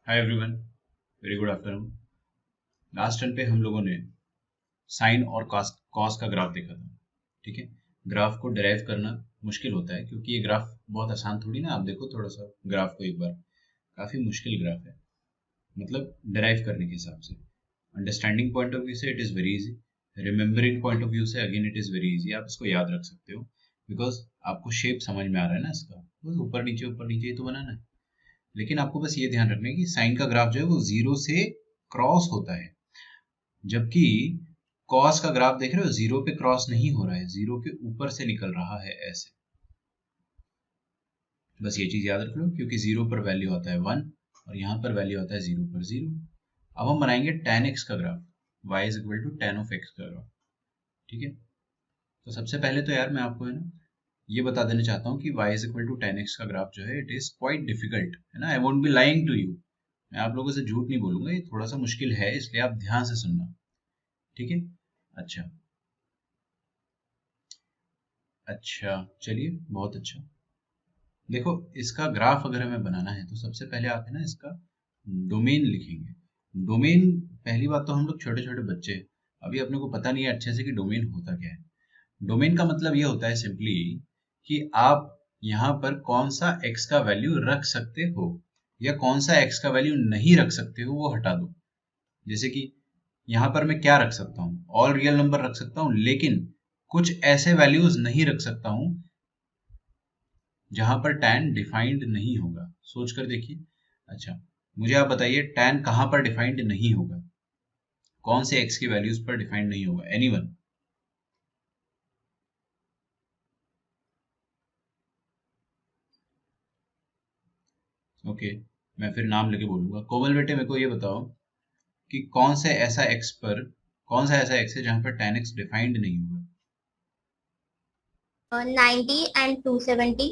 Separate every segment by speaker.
Speaker 1: Hi everyone, very good afternoon. Last turn पे हम लोगों ने साइन और कॉस का ग्राफ देखा था। ठीक है, ग्राफ को डिराइव करना मुश्किल होता है क्योंकि ये ग्राफ बहुत आसान थोड़ी ना। आप देखो थोड़ा सा ग्राफ को एक बार, काफी मुश्किल ग्राफ है, मतलब डिराइव करने के हिसाब से। अंडरस्टैंडिंग पॉइंट ऑफ व्यू से it is very easy, remembering point of view से again it is very easy. आप इसको याद रख सकते हो बिकॉज आपको शेप समझ में आ रहा है ना इसका, बस ऊपर नीचे ही तो बनाना है। लेकिन आपको बस ये ध्यान रखना है कि साइन का ग्राफ जो है वो जीरो से क्रॉस होता है, जबकि कॉस का ग्राफ देख रहे हो जीरो पे क्रॉस नहीं हो रहा है, जीरो के ऊपर से निकल रहा है ऐसे। बस ये चीज याद रख लो क्योंकि जीरो पर वैल्यू आता है 1 और यहाँ पर वैल्यू आता है जीरो पर 0। अब हम बनाएंगे tan x का graph, y is equal to tan of x का ग्राफ। ठीक है, तो सबसे पहले तो यार मैं आपको है ना ये बता देना चाहता हूँ कि y is equal to tan x का ग्राफ जो है इट इज क्वाइट डिफिकल्ट है ना। I won't be lying to you, मैं आप लोगों से झूठ नहीं बोलूंगा, ये थोड़ा सा मुश्किल है, इसलिए आप ध्यान से सुनना। ठीक है, अच्छा अच्छा, चलिए बहुत अच्छा। देखो इसका ग्राफ अगर हमें बनाना है तो सबसे पहले आप है ना इसका डोमेन लिखेंगे। डोमेन, पहली बात तो हम लोग छोटे छोटे बच्चे हैं, अभी अपने को पता नहीं है अच्छे से कि डोमेन होता क्या है। डोमेन का मतलब ये होता है सिंपली कि आप यहाँ पर कौन सा x का वैल्यू रख सकते हो या कौन सा x का वैल्यू नहीं रख सकते हो वो हटा दो। जैसे कि यहाँ पर मैं क्या रख सकता हूँ, ऑल रियल नंबर रख सकता हूँ, लेकिन कुछ ऐसे वैल्यूज नहीं रख सकता हूँ जहां पर tan डिफाइंड नहीं होगा। सोच कर देखिए। अच्छा, मुझे आप बताइए tan कहां पर डिफाइंड नहीं होगा, कौन से x की वैल्यूज पर डिफाइंड नहीं होगा, एनीवन? ओके, मैं फिर नाम लेके बोलूंगा। कोमल बेटे मेरे को ये बताओ कि कौन से ऐसा x पर, कौन सा ऐसा x है जहां पर tan x डिफाइंड नहीं होगा?
Speaker 2: 90 एंड 270।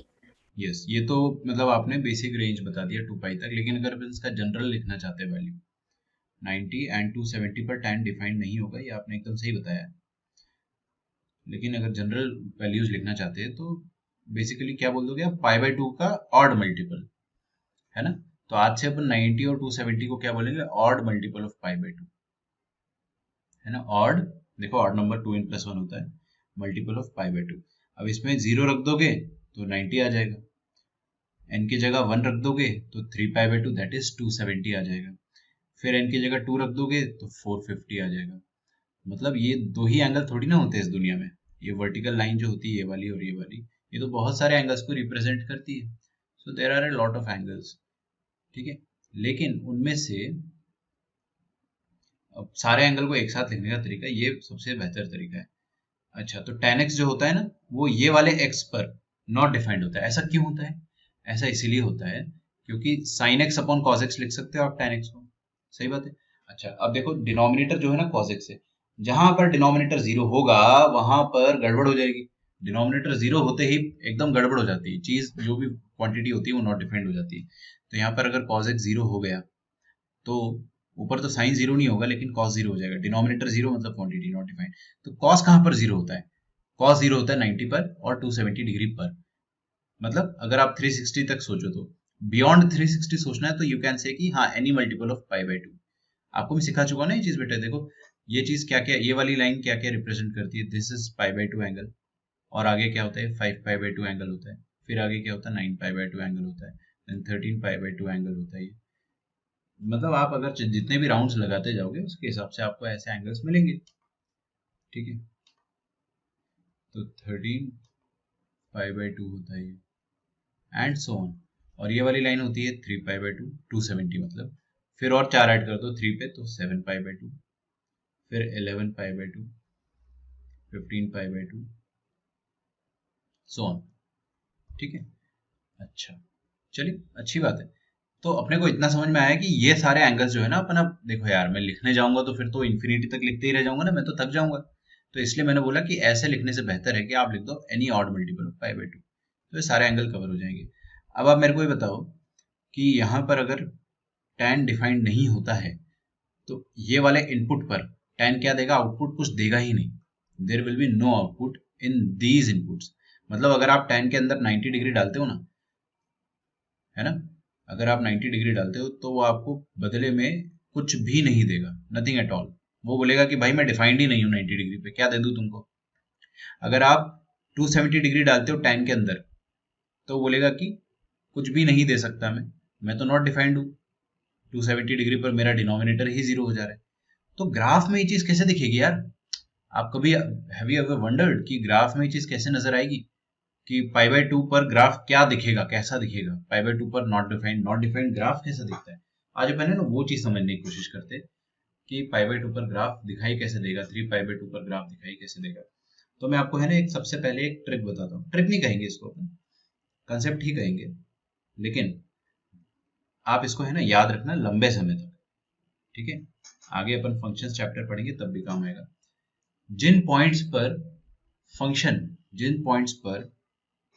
Speaker 1: यस, ये तो मतलब आपने बेसिक रेंज बता दिया 2 पाई तक, लेकिन अगर अपन इसका जनरल लिखना चाहते हैं वैल्यू 90 एंड 270 पर tan डिफाइंड नहीं होगा, ये आपने एकदम सही बताया। लेकिन अगर जनरल वैल्यूज लिखना चाहते हैं तो बेसिकली क्या बोल दोगे आप, पाई बाय 2 का ऑड मल्टीपल, है ना। तो आज से अपन 90 और 270 को क्या बोलेंगे, odd multiple of pi by 2, है ना। ऑड, देखो ऑड नंबर 2n+1 होता है, मल्टीपल ऑफ पाई बाय 2। अब इसमें जीरो रख दोगे तो 90 आ जाएगा, n की जगह 1 रख दोगे तो 3 पाई बाय 2 दैट इज 270 आ जाएगा, फिर n की जगह 2 रख दोगे तो 450 आ जाएगा। मतलब ये दो ही एंगल थोड़ी ना होते हैं इस दुनिया में, ये वर्टिकल लाइन जो होती है ये वाली और ये वाली, ये तो बहुत सारे एंगल्स को रिप्रेजेंट करती है। So there are a lot of angles. ठीक है, लेकिन उनमें से अब सारे एंगल को एक साथ लिखने का तरीका ये सबसे बेहतर तरीका है। अच्छा, तो tan x जो होता है ना वो ये वाले x पर नॉट डिफाइंड होता है। ऐसा क्यों होता है? ऐसा इसीलिए होता है क्योंकि sin x upon cos x लिख सकते हो आप tan x को। सही बात है। अच्छा, अब देखो डिनोमिनेटर जो है ना cos x है, जहां पर डिनोमिनेटर जीरो होगा वहां पर गड़बड़ हो जाएगी। डिनोमिनेटर जीरो होते ही एकदम गड़बड़ हो जाती है चीज, जो भी क्वांटिटी होती है वो नॉट डिफाइंड हो जाती है। तो यहाँ पर अगर cos x जीरो हो गया तो ऊपर तो साइन जीरो नहीं होगा लेकिन कॉस जीरो हो जाएगा। डिनोमिनेटर जीरो मतलब क्वांटिटी नॉट डिफाइंड। तो कॉस कहां पर जीरो होता है? कॉस जीरो होता है 90 पर और 270 डिग्री पर। मतलब अगर आप 360 तक सोचो तो, बियॉन्ड 360 सोचना है तो यू कैन से कि हाँ any multiple of pi by 2। आपको मैं सिखा चुका ना ये चीज बेटा। देखो ये चीज क्या क्या, ये वाली लाइन क्या क्या रिप्रेजेंट करती है, this is pi by 2 angle, और आगे क्या होता है 5 पाई बाय 2 एंगल होता है, फिर आगे क्या होता है 9 पाई बाय 2 एंगल होता है, देन 13 पाई बाय 2 एंगल होता है ये। मतलब आप अगर जितने भी राउंड्स लगाते जाओगे उसके हिसाब से आपको ऐसे एंगल्स मिलेंगे। ठीक है, तो 13 पाई बाय 2 होता है ये, एंड सो ऑन। और ये वाली लाइन होती है 3 पाई बाय 2, 270 मतलब, फिर और चार ऐड कर दो 3 पे तो 7 पाई बाय 2, फिर 11 pi by 2, 15 pi by 2, so on. ठीक है, अच्छा, चलिए अच्छी बात है। तो अपने को इतना समझ में आया कि ये सारे एंगल्स जो है ना अपन, अब देखो यार मैं लिखने जाऊंगा तो फिर तो इन्फिनिटी तक लिखते ही रह जाऊंगा ना, मैं तो थक जाऊंगा। तो इसलिए मैंने बोला कि ऐसे लिखने से बेहतर है कि आप लिख दो any odd multiple of pi by 2, तो ये सारे एंगल कवर हो जाएंगे। अब आप मेरे को ये बताओ कि यहाँ पर अगर tan डिफाइंड नहीं होता है तो ये वाले इनपुट पर tan क्या देगा, आउटपुट कुछ देगा ही नहीं। There will be no output in these inputs. मतलब अगर आप tan के अंदर 90 डिग्री डालते हो ना, है ना, अगर आप 90 डिग्री डालते हो तो वो आपको बदले में कुछ भी नहीं देगा, नथिंग एट ऑल। वो बोलेगा कि भाई मैं डिफाइंड ही नहीं हूँ 90 डिग्री पे, क्या दे दूँ तुमको। अगर आप 270 डिग्री डालते हो tan के अंदर तो बोलेगा कि कुछ भी नहीं दे सकता मैं तो नॉट डिफाइंड हूँ, 270 डिग्री पर मेरा डिनोमिनेटर ही जीरो हो जा रहा है। तो ग्राफ में ये चीज कैसे दिखेगी यार? आप कभी हैव यू एवर वंडर्ड कि ग्राफ में ये चीज कैसे नजर आएगी कि पाई बाय 2 पर ग्राफ क्या दिखेगा, कैसा दिखेगा? पाई बाय 2 पर नॉट डिफाइंड ग्राफ कैसा दिखता है? आज अपन है ना वो चीज समझने की कोशिश करते हैं कि पाई बाय 2 पर ग्राफ दिखाई कैसे देगा, 3 पाई बाय 2 पर ग्राफ दिखाई कैसे देगा। तो मैं आपको है ना एक सबसे पहले एक ट्रिक बताता हूँ, ट्रिक नहीं कहेंगे इसको, अपन कंसेप्ट ही कहेंगे, लेकिन आप इसको है ना याद रखना लंबे समय तक, ठीक है? आगे अपन फंक्शंस चैप्टर पढ़ेंगे तब भी काम आएगा। जिन पॉइंट्स पर फंक्शन, जिन पॉइंट्स पर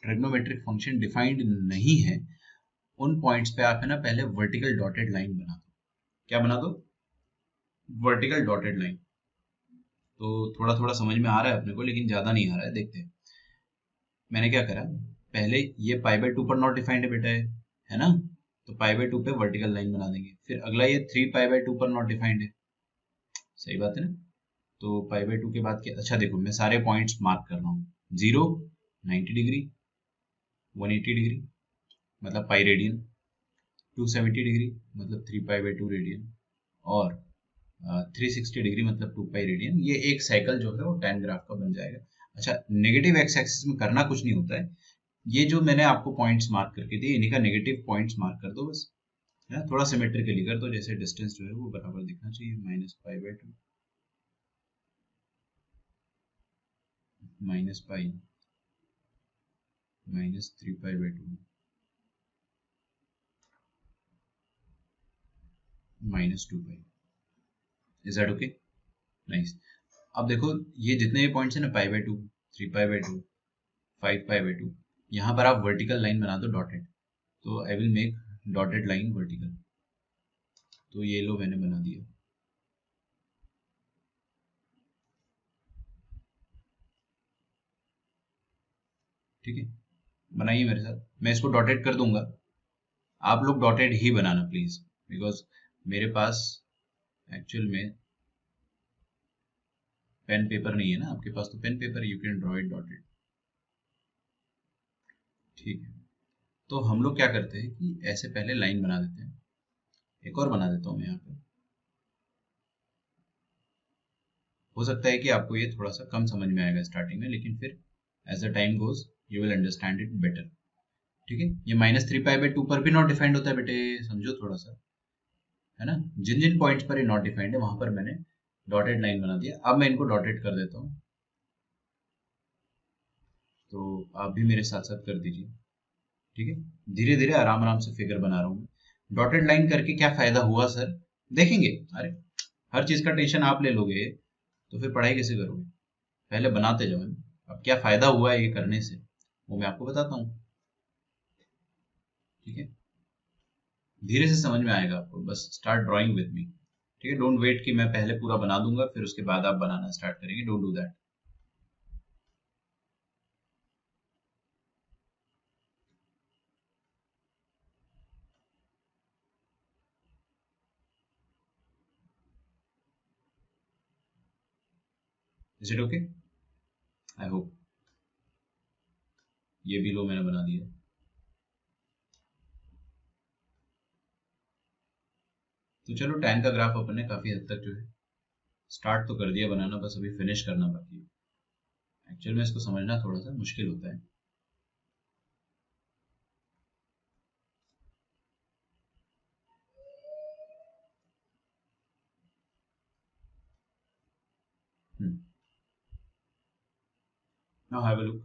Speaker 1: ट्रिग्नोमेट्रिक फंक्शन डिफाइंड नहीं है, उन पॉइंट्स पे आप है ना पहले वर्टिकल डॉटेड लाइन बना दो। क्या बना दो? Vertical dotted line. तो थोड़ा थोड़ा समझ में आ रहा है अपने को, लेकिन ज्यादा नहीं आ रहा है, देखते हैं। मैंने क्या करा, पहले ये पाई बाय 2 पर नॉट डिफाइंड है बेटा, है ना? तो पाई बाय 2 पे वर्टिकल लाइन बना देंगे। फिर अगला ये 3 पाई बाय 2 पर नॉट डिफाइंड है, सही बात है ना? तो पाई बाय 2 के बाद क्या? अच्छा देखो, मैं सारे पॉइंट्स मार्क कर रहा हूँ। 0, 90 डिग्री, 180 डिग्री मतलब पाई रेडियन, 270 डिग्री मतलब 3 पाई बाय 2 रेडियन, और 360 डिग्री मतलब 2 पाई रेडियन। ये एक साइकिल जो है वो टैन ग्राफ का बन जाएगा। अच्छा, नेगेटिव एक्स एक्सिस में करना कुछ नहीं होता है, ये जो मैंने आपको पॉइंट्स मार्क करके दिए इन्हीं का नेगेटिव पॉइंट्स मार्क कर दो बस, है ना? थोड़ा सिमेट्रिकली कर दो, जैसे डिस्टेंस जो है वो बराबर दिखना चाहिए, minus pi by 2, minus pi, minus 3 pi by 2, minus 2 pi. Is that okay? Nice. अब देखो ये जितने भी पॉइंट्स है ना, pi by 2, 3 pi by 2, 5 pi by 2, यहाँ पर आप वर्टिकल लाइन बना दो डॉटेड। तो I will make dotted line vertical. तो ये लो मैंने बना दिया, ठीक है? बनाइए मेरे साथ, मैं इसको डॉटेड कर दूंगा। आप लोग डॉटेड ही बनाना प्लीज, बिकॉज मेरे पास एक्चुअल में पेन पेपर नहीं है ना, आपके पास तो pen paper, you can draw it dotted, ठीक है? तो हम लोग क्या करते हैं कि ऐसे पहले लाइन बना देते हैं। एक और बना देता हूँ मैं यहाँ पे, हो सकता है कि आपको ये थोड़ा सा कम समझ में आएगा स्टार्टिंग में, लेकिन फिर as the time goes you will understand it better, ठीक है? ये माइनस 3 पाई बाय 2 पर भी नॉट डिफाइंड होता है बेटे, समझो थोड़ा सा, है ना? जिन जिन पॉइंट्स पर ये नॉट डिफाइंड है वहां पर मैंने डॉटेड लाइन बना दिया। अब मैं इनको डॉटेड कर देता हूँ, तो आप भी मेरे साथ साथ कर दीजिए, ठीक है? धीरे धीरे आराम आराम से फिगर बना रहा हूँ। डॉटेड लाइन करके क्या फायदा हुआ सर, देखेंगे। अरे हर चीज का टेंशन आप ले लोगे तो फिर पढ़ाई कैसे करोगे? पहले बनाते जाओ। अब क्या फायदा हुआ है ये करने से, वो मैं आपको बताता हूँ, ठीक है? धीरे से समझ में आएगा आपको, बस स्टार्ट ड्राइंग विद मी, ठीक है? डोंट वेट कि मैं पहले पूरा बना दूंगा फिर उसके बाद आप बनाना स्टार्ट करेंगे, don't do that. Is it okay? I hope. ये भी लो मैंने बना दिया। तो चलो, टैन का ग्राफ अपन ने काफी हद तक जो है स्टार्ट तो कर दिया बनाना, बस अभी फिनिश करना बाकी है। एक्चुअल में इसको समझना थोड़ा सा मुश्किल होता है। Now have a look.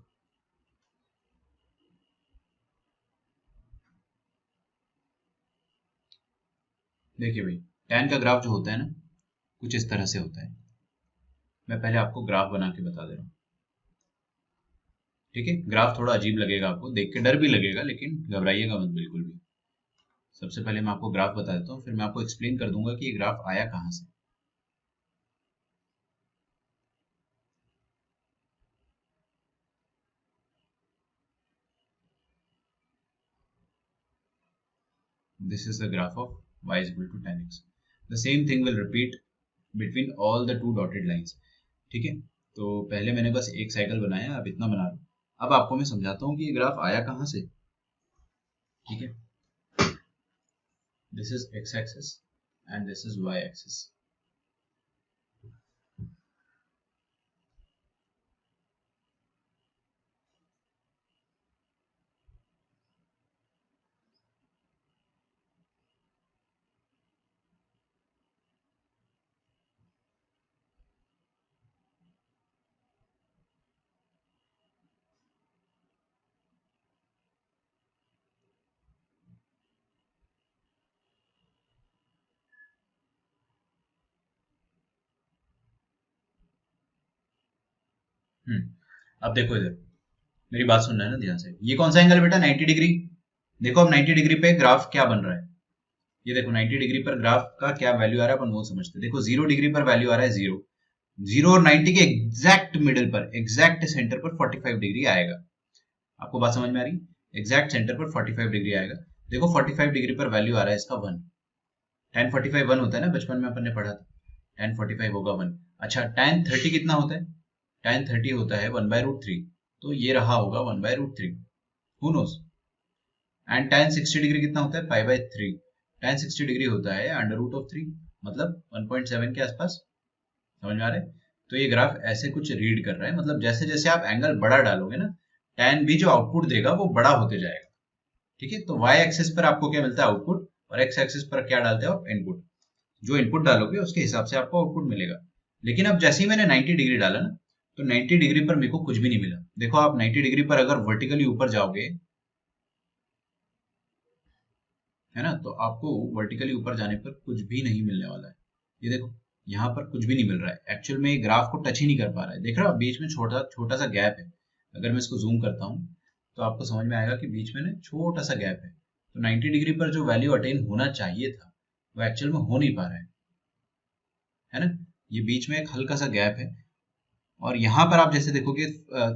Speaker 1: देखिए भाई, टैन का ग्राफ जो होता है ना, कुछ इस तरह से होता है। मैं पहले आपको ग्राफ बना के बता दे रहा हूँ, ठीक है? ग्राफ थोड़ा अजीब लगेगा आपको देख के, डर भी लगेगा, लेकिन घबराइएगा मत बिल्कुल भी। सबसे पहले मैं आपको ग्राफ बता देता हूँ, फिर मैं आपको एक्सप्लेन कर दूंगा कि ये ग्राफ आया कहाँ से। this is the graph of y is equal to tan x. The same thing will repeat between all the two dotted lines. ठीक है, तो पहले मैंने बस एक साइकिल बनाया, अब इतना बना रहा हूँ. अब आपको मैं समझाता हूँ कि ये ग्राफ आया कहाँ से. ठीक है, this is x axis and this is y axis. अब देखो इधर, मेरी बात सुनना है ना ध्यान से. ये कौन सा एंगल बेटा, 90 डिग्री. देखो अब 90 डिग्री पे ग्राफ क्या बन रहा है. ये देखो 90 डिग्री पर ग्राफ का क्या वैल्यू आ रहा है अपन वो समझते हैं. देखो 0 डिग्री पर वैल्यू आ रहा है 0. 0 और 90 के एग्जैक्ट मिडिल पर, एग्जैक्ट सेंटर पर 45 डिग्री आएगा. आपको बात समझ में आ रही. एग्जैक्ट सेंटर पर 45 डिग्री आएगा. देखो 45 डिग्री पर वैल्यू आ रहा है इसका 1. tan 45 1 होता है ना, बचपन में अपन ने पढ़ा था. tan 45 होगा 1. अच्छा tan 30 कितना होता है, tan 30 होता है 1/√3. तो ये रहा होगा 1/√3. Who knows? And tan 60 degree कितना होता है, π/3. tan 60 डिग्री होता है √3, मतलब 1.7 के आसपास. समझ में आ रहा है. तो ये ग्राफ ऐसे कुछ रीड कर रहा है, मतलब जैसे जैसे आप एंगल बड़ा डालोगे ना, tan भी जो आउटपुट देगा वो बड़ा होते जाएगा. ठीक है, तो y एक्सिस पर आपको क्या मिलता है, आउटपुट, और x एक्सिस पर क्या डालते हो आप, इनपुट. जो इनपुट डालोगे उसके हिसाब से आपको आउटपुट मिलेगा. लेकिन अब जैसे ही मैंने 90 डिग्री डाला ना, तो 90 डिग्री पर मेरे को कुछ भी नहीं मिला. देखो आप 90 डिग्री पर अगर वर्टिकली ऊपर जाओगे, है ना, तो आपको वर्टिकली ऊपर जाने पर कुछ भी नहीं मिलने वाला है. ये देखो यहाँ पर कुछ भी नहीं मिल रहा है. एक्चुअल में ग्राफ को टच ही नहीं कर पा रहा है. देख रहे हो बीच में छोटा छोटा सा गैप है. अगर मैं इसको जूम करता हूँ तो आपको समझ में आएगा कि बीच में ना छोटा सा गैप है. तो 90 डिग्री पर जो वैल्यू अटेन होना चाहिए था वो एक्चुअल में हो नहीं पा रहा है ना. ये बीच में एक हल्का सा गैप है. और यहाँ पर आप जैसे देखोगे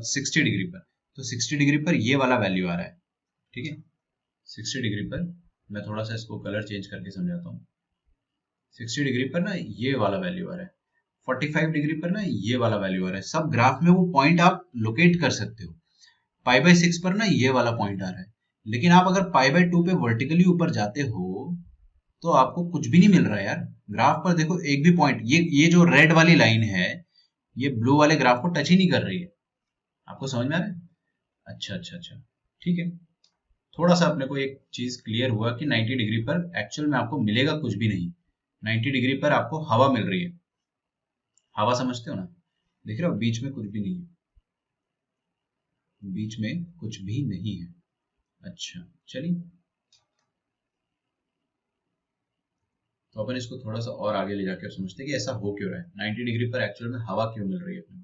Speaker 1: 60 डिग्री पर, तो 60 डिग्री पर ये वाला वैल्यू आ रहा है. ठीक है, 60 डिग्री पर मैं थोड़ा सा इसको कलर चेंज करके समझाता हूँ. 60 डिग्री पर ना ये वाला वैल्यू आ रहा है. 45 डिग्री पर ना ये वाला वैल्यू आ रहा है. सब ग्राफ में वो पॉइंट आप लोकेट कर सकते हो. π/6 पर ना ये वाला पॉइंट आ रहा है. लेकिन आप अगर π/2 पे वर्टिकली ऊपर जाते हो तो आपको कुछ भी नहीं मिल रहा है यार. ग्राफ पर देखो एक भी पॉइंट, ये जो रेड वाली लाइन है ये ब्लू वाले ग्राफ को टच ही नहीं कर रही है. आपको समझ में आ रहा है. अच्छा अच्छा अच्छा, ठीक है. थोड़ा सा अपने को एक चीज क्लियर हुआ कि 90 डिग्री पर एक्चुअल में आपको मिलेगा कुछ भी नहीं. 90 डिग्री पर आपको हवा मिल रही है. हवा समझते हो ना, देख रहे हो बीच में कुछ भी नहीं है. बीच में कुछ भी नहीं है. अच्छा चलिए, तो अपन इसको थोड़ा सा और आगे ले जाकर समझते हैं कि ऐसा हो क्यों रहा है. 90 डिग्री पर एक्चुअल में हवा क्यों मिल रही है अपने.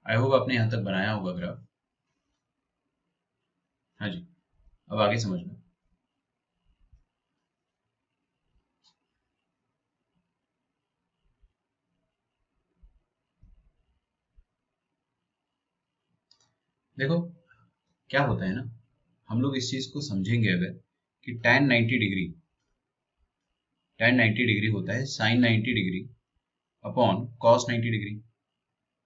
Speaker 1: आई होप आपने यहां तक बनाया होगा ग्राफ. हाँ जी, अब आगे समझना. देखो क्या होता है ना, हम लोग इस चीज को समझेंगे अगर कि tan 90 डिग्री होता है sin 90 degree upon cos 90 degree.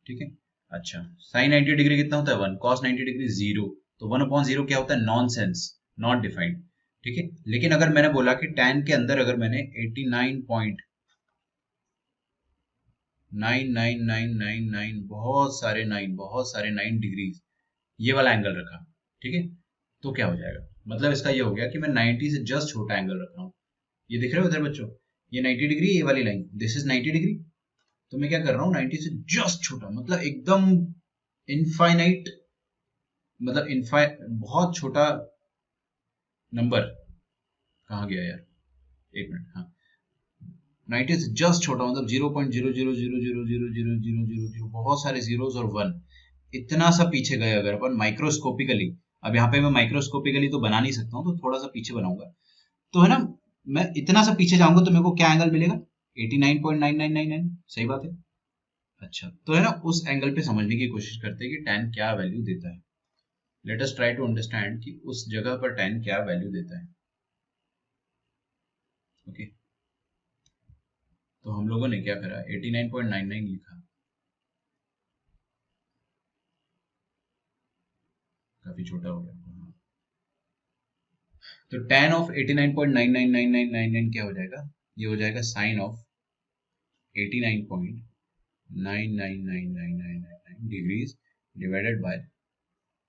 Speaker 1: ठीक है. अच्छा sin 90 डिग्री कितना होता है 1, cos 90 डिग्री 0. तो 1/0 क्या होता है, नॉनसेंस, नॉट डिफाइंड. ठीक है. लेकिन अगर मैंने बोला कि tan के अंदर अगर मैंने 89.99999 बहुत सारे 9 डिग्री ये वाला एंगल रखा. ठीक है, तो क्या हो जाएगा, मतलब इसका ये हो गया कि मैं 90 से जस्ट छोटा एंगल रख रहा हूँ. ये दिख रहे हो इधर बच्चों, ये 90 डिग्री, ये वाली लाइन, दिस इज 90 डिग्री. तो मैं क्या कर रहा हूँ, 90 से जस्ट छोटा, मतलब एकदम इनफाइनाइट, मतलब बहुत छोटा नंबर. कहाँ गया यार, एक मिनट. हाँ, 90 से जस्ट छोटा, मतलब 0.00000000, बहुत सारे जीरोस और 1, इतना सा पीछे गए अगर अपन माइक्रोस्कोपिकली. अब यहाँ पे मैं माइक्रोस्कोपिकली तो बना नहीं सकता हूँ, तो थोड़ा सा पीछे बनाऊंगा. तो है ना, मैं इतना सा पीछे जाऊंगा तो मेरे को क्या एंगल मिलेगा, 89.9999. सही बात है. अच्छा, तो है ना, उस एंगल पे समझने की कोशिश करते हैं कि tan क्या वैल्यू देता है। Let us try to understand कि उस जगह पर tan क्या वैल्यू देता है। ओके, तो हम लोगों ने क्या करा, 89.99 लिखा, काफी छोटा हो गया। हाँ। तो tan ऑफ 89.999999 क्या हो जाएगा, ये हो जाएगा sine of 89.999999 degrees divided by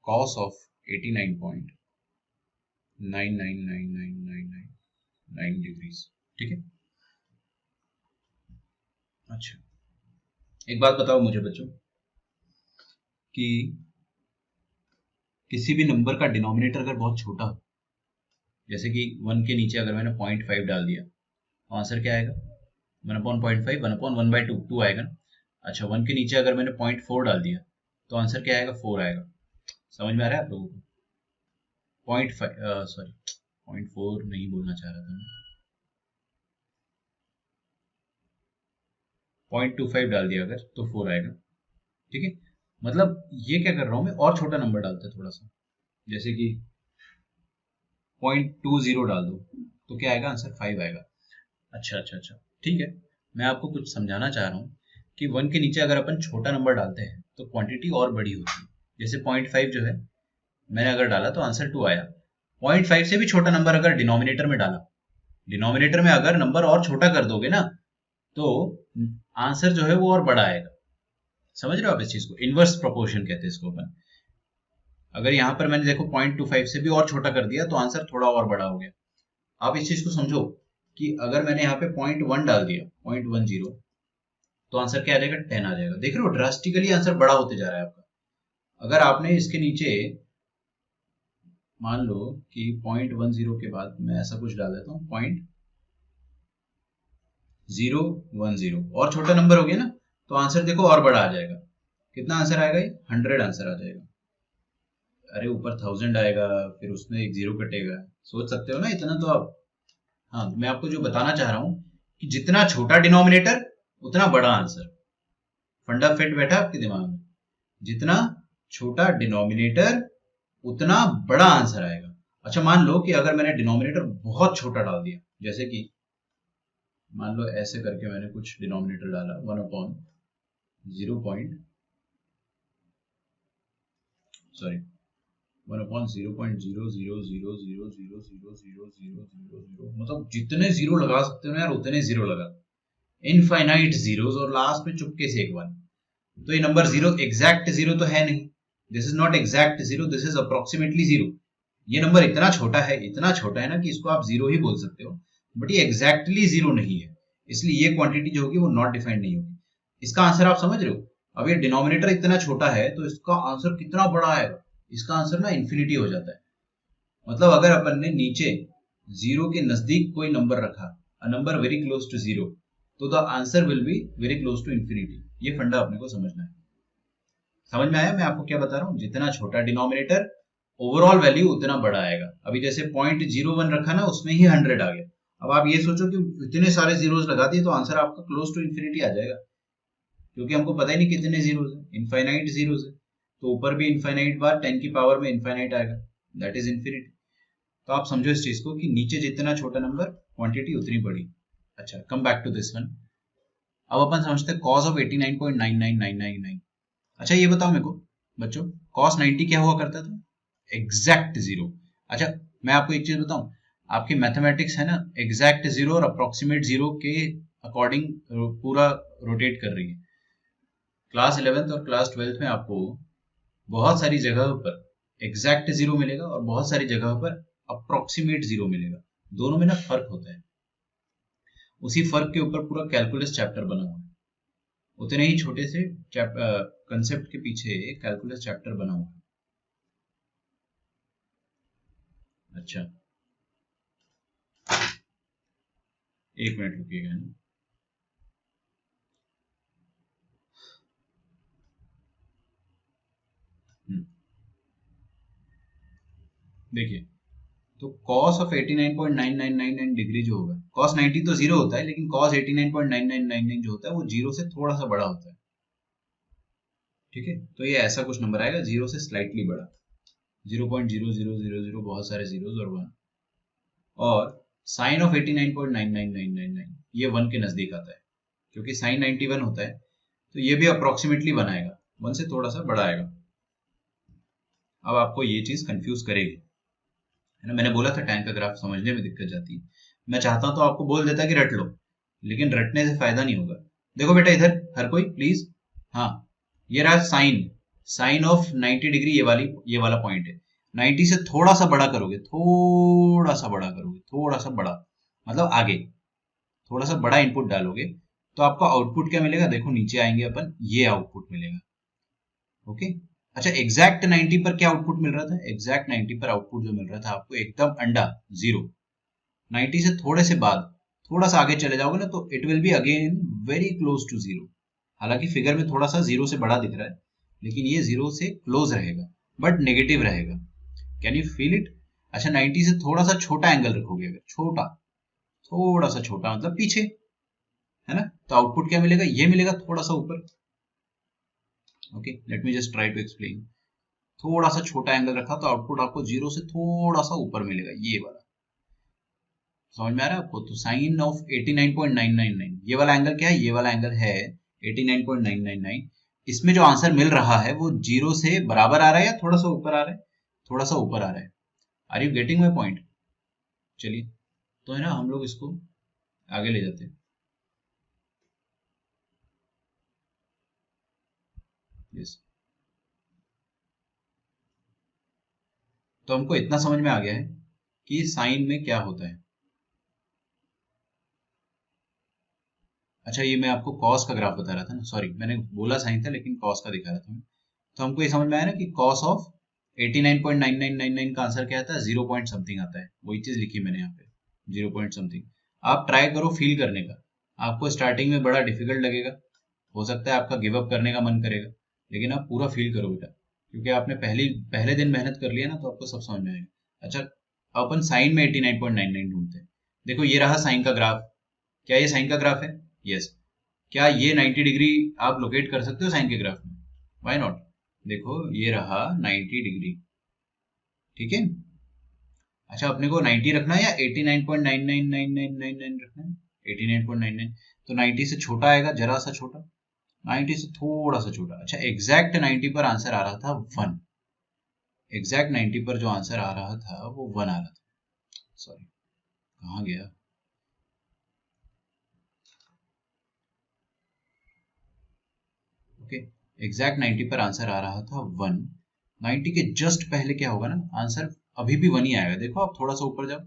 Speaker 1: cos of 89.999999 degrees. ठीक है। अच्छा, एक बात बताओ मुझे बच्चों कि किसी भी नंबर का डिनोमिनेटर अगर बहुत छोटा हो, जैसे कि 1 के नीचे अगर मैंने 0.5 डाल दिया तो आंसर क्या आएगा, 1/0.5 1/1/2 2 आएगा ना। अच्छा, 1 के नीचे अगर मैंने 0.4 डाल दिया तो आंसर क्या आएगा, 4 आएगा। समझ में आ रहा है आप लोगों को? 0.5 सॉरी 0.4 नहीं बोलना चाह रहा था मैं, 0.25 डाल दिया अगर तो 4 आएगा। ठीक है, मतलब ये क्या कर रहा हूं मैं, और छोटा नंबर डालता है थोड़ा सा, जैसे कि 0.20 डाल दो तो क्या आएगा, आंसर 5 आएगा। अच्छा अच्छा अच्छा, ठीक है। मैं आपको कुछ समझाना चाह रहा हूँ कि 1 के नीचे अगर अपन छोटा नंबर डालते हैं तो क्वांटिटी और बड़ी होती है। जैसे 0.5 जो है मैंने अगर डाला तो आंसर 2 आया। 0.5 से भी छोटा नंबर अगर डिनोमिनेटर में डाला, डिनोमिनेटर में अगर नंबर और छोटा कर दोगे ना तो आंसर जो है वो और बड़ा आएगा। समझ रहे हो आप इस चीज को? इनवर्स प्रोपोर्शन कहते हैं इसको अपन। अगर यहाँ पर मैंने देखो 0.25 से भी और छोटा कर दिया तो आंसर थोड़ा और बड़ा हो गया। आप इस चीज को समझो कि अगर मैंने यहाँ पे 0.1 डाल दिया 0.10 तो आंसर क्या आ जाएगा, 10 आ जाएगा। देख रहे हो, ड्रास्टिकली आंसर बड़ा होते जा रहा है आपका। अगर आपने इसके नीचे मान लो कि 0.10 के बाद मैं ऐसा कुछ डाल देता हूँ 0.010 और छोटा नंबर हो गया ना तो आंसर देखो और बड़ा आ जाएगा। कितना आंसर आएगा, ये 100 आंसर आ जाएगा। अरे ऊपर 1000 आएगा, फिर उसमें एक जीरो कटेगा। सोच सकते हो ना इतना तो आप। हाँ, मैं आपको जो बताना चाह रहा हूँ कि जितना छोटा डिनोमिनेटर उतना बड़ा आंसर। फंडा फिट बैठा आपके दिमाग में? जितना छोटा डिनोमिनेटर उतना बड़ा आंसर आएगा। अच्छा, मान लो कि अगर मैंने डिनोमिनेटर बहुत छोटा डाल दिया, जैसे कि मान लो ऐसे करके मैंने कुछ डिनोमिनेटर डाला 1/0.00000000000, मतलब जितने जीरो लगा सकते हो ना यार उतने जीरो लगा, इनफाइनाइट जीरोस, और लास्ट में चुपके से एक 1। तो ये नंबर जीरो एग्जैक्ट जीरो तो है नहीं, this is not exact zero, this is approximately zero. ये नंबर इतना छोटा है, इतना छोटा है ना कि इसको आप जीरो ही बोल सकते हो, बट ये एग्जैक्टली जीरो नहीं है, इसलिए ये क्वांटिटी जो होगी वो नॉट डिफाइंड नहीं होगी। इसका आंसर आप समझ रहे हो? अब ये डिनोमिनेटर इतना छोटा है तो इसका आंसर कितना बड़ा आएगा, इसका आंसर ना इन्फिनिटी हो जाता है। मतलब अगर अपन ने नीचे जीरो के नजदीक कोई नंबर रखा, a number very close to zero, तो the answer will be very close to infinity. ये फंडा अपने को समझना है। समझ में आया मैं आपको क्या बता रहा हूँ? जितना छोटा डिनोमिनेटर ओवरऑल वैल्यू उतना बड़ा आएगा। अभी जैसे 0.01 रखा ना, उसमें ही 100 आ गया। अब आप ये सोचो कि इतने सारे जीरोस लगा दिए तो आंसर आपका क्लोज टू इन्फिनिटी आ जाएगा, क्योंकि हमको पता ही नहीं कितने जीरोस है, इनफाइनाइट जीरोस है। तो ऊपर भी इनफाइनाइट बार 10 की पावर में इनफाइनाइट आएगा, दैट इज इन्फिनिटी। तो आप समझो इस चीज को कि नीचे जितना छोटा नंबर क्वांटिटी उतनी बड़ी। अच्छा, come back to this one. अब अपन समझते हैं cos ऑफ 89.99999। अच्छा, ये बताओ मेरे को बच्चों, cos 90 क्या हुआ करता था, एग्जैक्ट जीरो। अच्छा, मैं आपको एक चीज बताऊं, आपकी मैथमेटिक्स है ना एग्जैक्ट जीरो और अप्रोक्सीमेट जीरो के अकॉर्डिंग पूरा रोटेट कर रही है। क्लास 11th और क्लास 12th में आपको बहुत सारी जगहों पर एग्जैक्ट जीरो मिलेगा और बहुत सारी जगहों पर अप्रोक्सीमेट जीरो मिलेगा। दोनों में ना फर्क होता है, उसी फर्क के ऊपर पूरा कैलकुलस चैप्टर बना हुआ है। उतने ही छोटे से कंसेप्ट के पीछे एक कैलकुलस चैप्टर बना हुआ है। अच्छा, एक मिनट रुकिएगा। देखिए, तो cos ऑफ 89.9999 डिग्री जो होगा, cos 90 तो जीरो होता है लेकिन cos 89.9999 जो होता है वो जीरो से थोड़ा सा बड़ा होता है। ठीक है, तो ये ऐसा कुछ नंबर आएगा 0 से स्लाइटली बड़ा, 0.00000 बहुत सारे जीरोस और 1, और साइन ऑफ 89.99999 ये 1 के नजदीक आता है, क्योंकि साइन 91 होता है, तो ये भी अप्रोक्सीमेटली 1 आएगा, 1 से थोड़ा सा बड़ा आएगा। अब आपको ये चीज कंफ्यूज करेगी, है ना, मैंने बोला था टैन का ग्राफ समझने में दिक्कत जाती है। मैं चाहता तो आपको बोल देता कि रट लो, लेकिन रटने से फायदा नहीं होगा। देखो बेटा इधर हर कोई प्लीज, हाँ, ये रहा साइन, साइन ऑफ 90 डिग्री, ये वाला पॉइंट है। 90 से थोड़ा सा बड़ा करोगे, थोड़ा सा बड़ा करोगे, थोड़ा सा बड़ा मतलब आगे, थोड़ा सा बड़ा इनपुट डालोगे तो आपको आउटपुट क्या मिलेगा, देखो नीचे आएंगे अपन, ये आउटपुट मिलेगा। ओके, अच्छा एग्जैक्ट 90 पर क्या आउटपुट मिल रहा था, एग्जैक्ट 90 पर आउटपुट जो मिल रहा था आपको एकदम अंडा 0। 90 से थोड़े से बाद थोड़ा सा आगे चले जाओगे ना तो it will be again very close to 0। हालांकि फिगर में थोड़ा सा 0 से बड़ा दिख रहा है, लेकिन ये 0 से क्लोज रहेगा बट नेगेटिव रहेगा। Can you feel it? अच्छा 90 से थोड़ा सा छोटा एंगल रखोगे, अगर छोटा, थोड़ा सा छोटा मतलब पीछे, है ना, तो आउटपुट क्या मिलेगा, ये मिलेगा थोड़ा सा ऊपर। Okay, let me just try to explain. थोड़ा सा छोटा एंगल रखा तो आउटपुट आपको 0 से थोड़ा सा ऊपर मिलेगा, ये वाला। समझ में आ रहा है आपको? तो साइन ऑफ 89.999 ये वाला एंगल क्या है, ये वाला एंगल है 89.999। इसमें जो आंसर मिल रहा है वो 0 से बराबर आ रहा है या थोड़ा सा ऊपर आ रहा है, थोड़ा सा ऊपर आ रहा है। Are you getting my point? चलिए, तो है ना, हम लोग इसको आगे ले जाते हैं। यस, तो हमको इतना समझ में आ गया है कि साइन में क्या होता है। अच्छा, ये मैं आपको कॉस का ग्राफ बता रहा था ना, सॉरी मैंने बोला साइन था लेकिन कॉस का दिखा रहा था मैं। तो हमको ये समझ में आया ना कि कॉस ऑफ 89.9999 का आंसर क्या आता है, 0 पॉइंट समथिंग आता है। वही चीज लिखी मैंने यहाँ पे, 0 पॉइंट समथिंग। आप ट्राई करो फील करने का, आपको स्टार्टिंग में बड़ा डिफिकल्ट लगेगा, हो सकता है आपका गिव अप करने का मन करेगा, लेकिन आप पूरा फील करो बेटा, क्योंकि आपने पहले दिन मेहनत कर लिया ना तो आपको सब समझ में आएगा। अच्छा, अपन साइन में 89.99 ढूंढते हैं। देखो ये रहा साइन का ग्राफ, क्या ये साइन का ग्राफ है? यस। क्या ये 90 डिग्री आप लोकेट कर सकते हो साइन के ग्राफ में? Why not? देखो ये रहा 90 डिग्री, ठीक है। अच्छा, अपने को 90 रखना है या 89.999999 रखना है? 89.99, तो 90 से छोटा आएगा, जरा सा छोटा, 90 से थोड़ा सा छोटा। अच्छा, एग्जैक्ट 90 पर आंसर आ रहा था 1, एग्जैक्ट 90 पर जो आंसर आ रहा था वो 1 आ रहा था। सॉरी, कहाँ गया? ओके, एग्जैक्ट 90 पर आंसर आ रहा था 1। 90 के जस्ट पहले क्या होगा ना, आंसर अभी भी 1 ही आएगा। देखो आप थोड़ा सा ऊपर जाओ,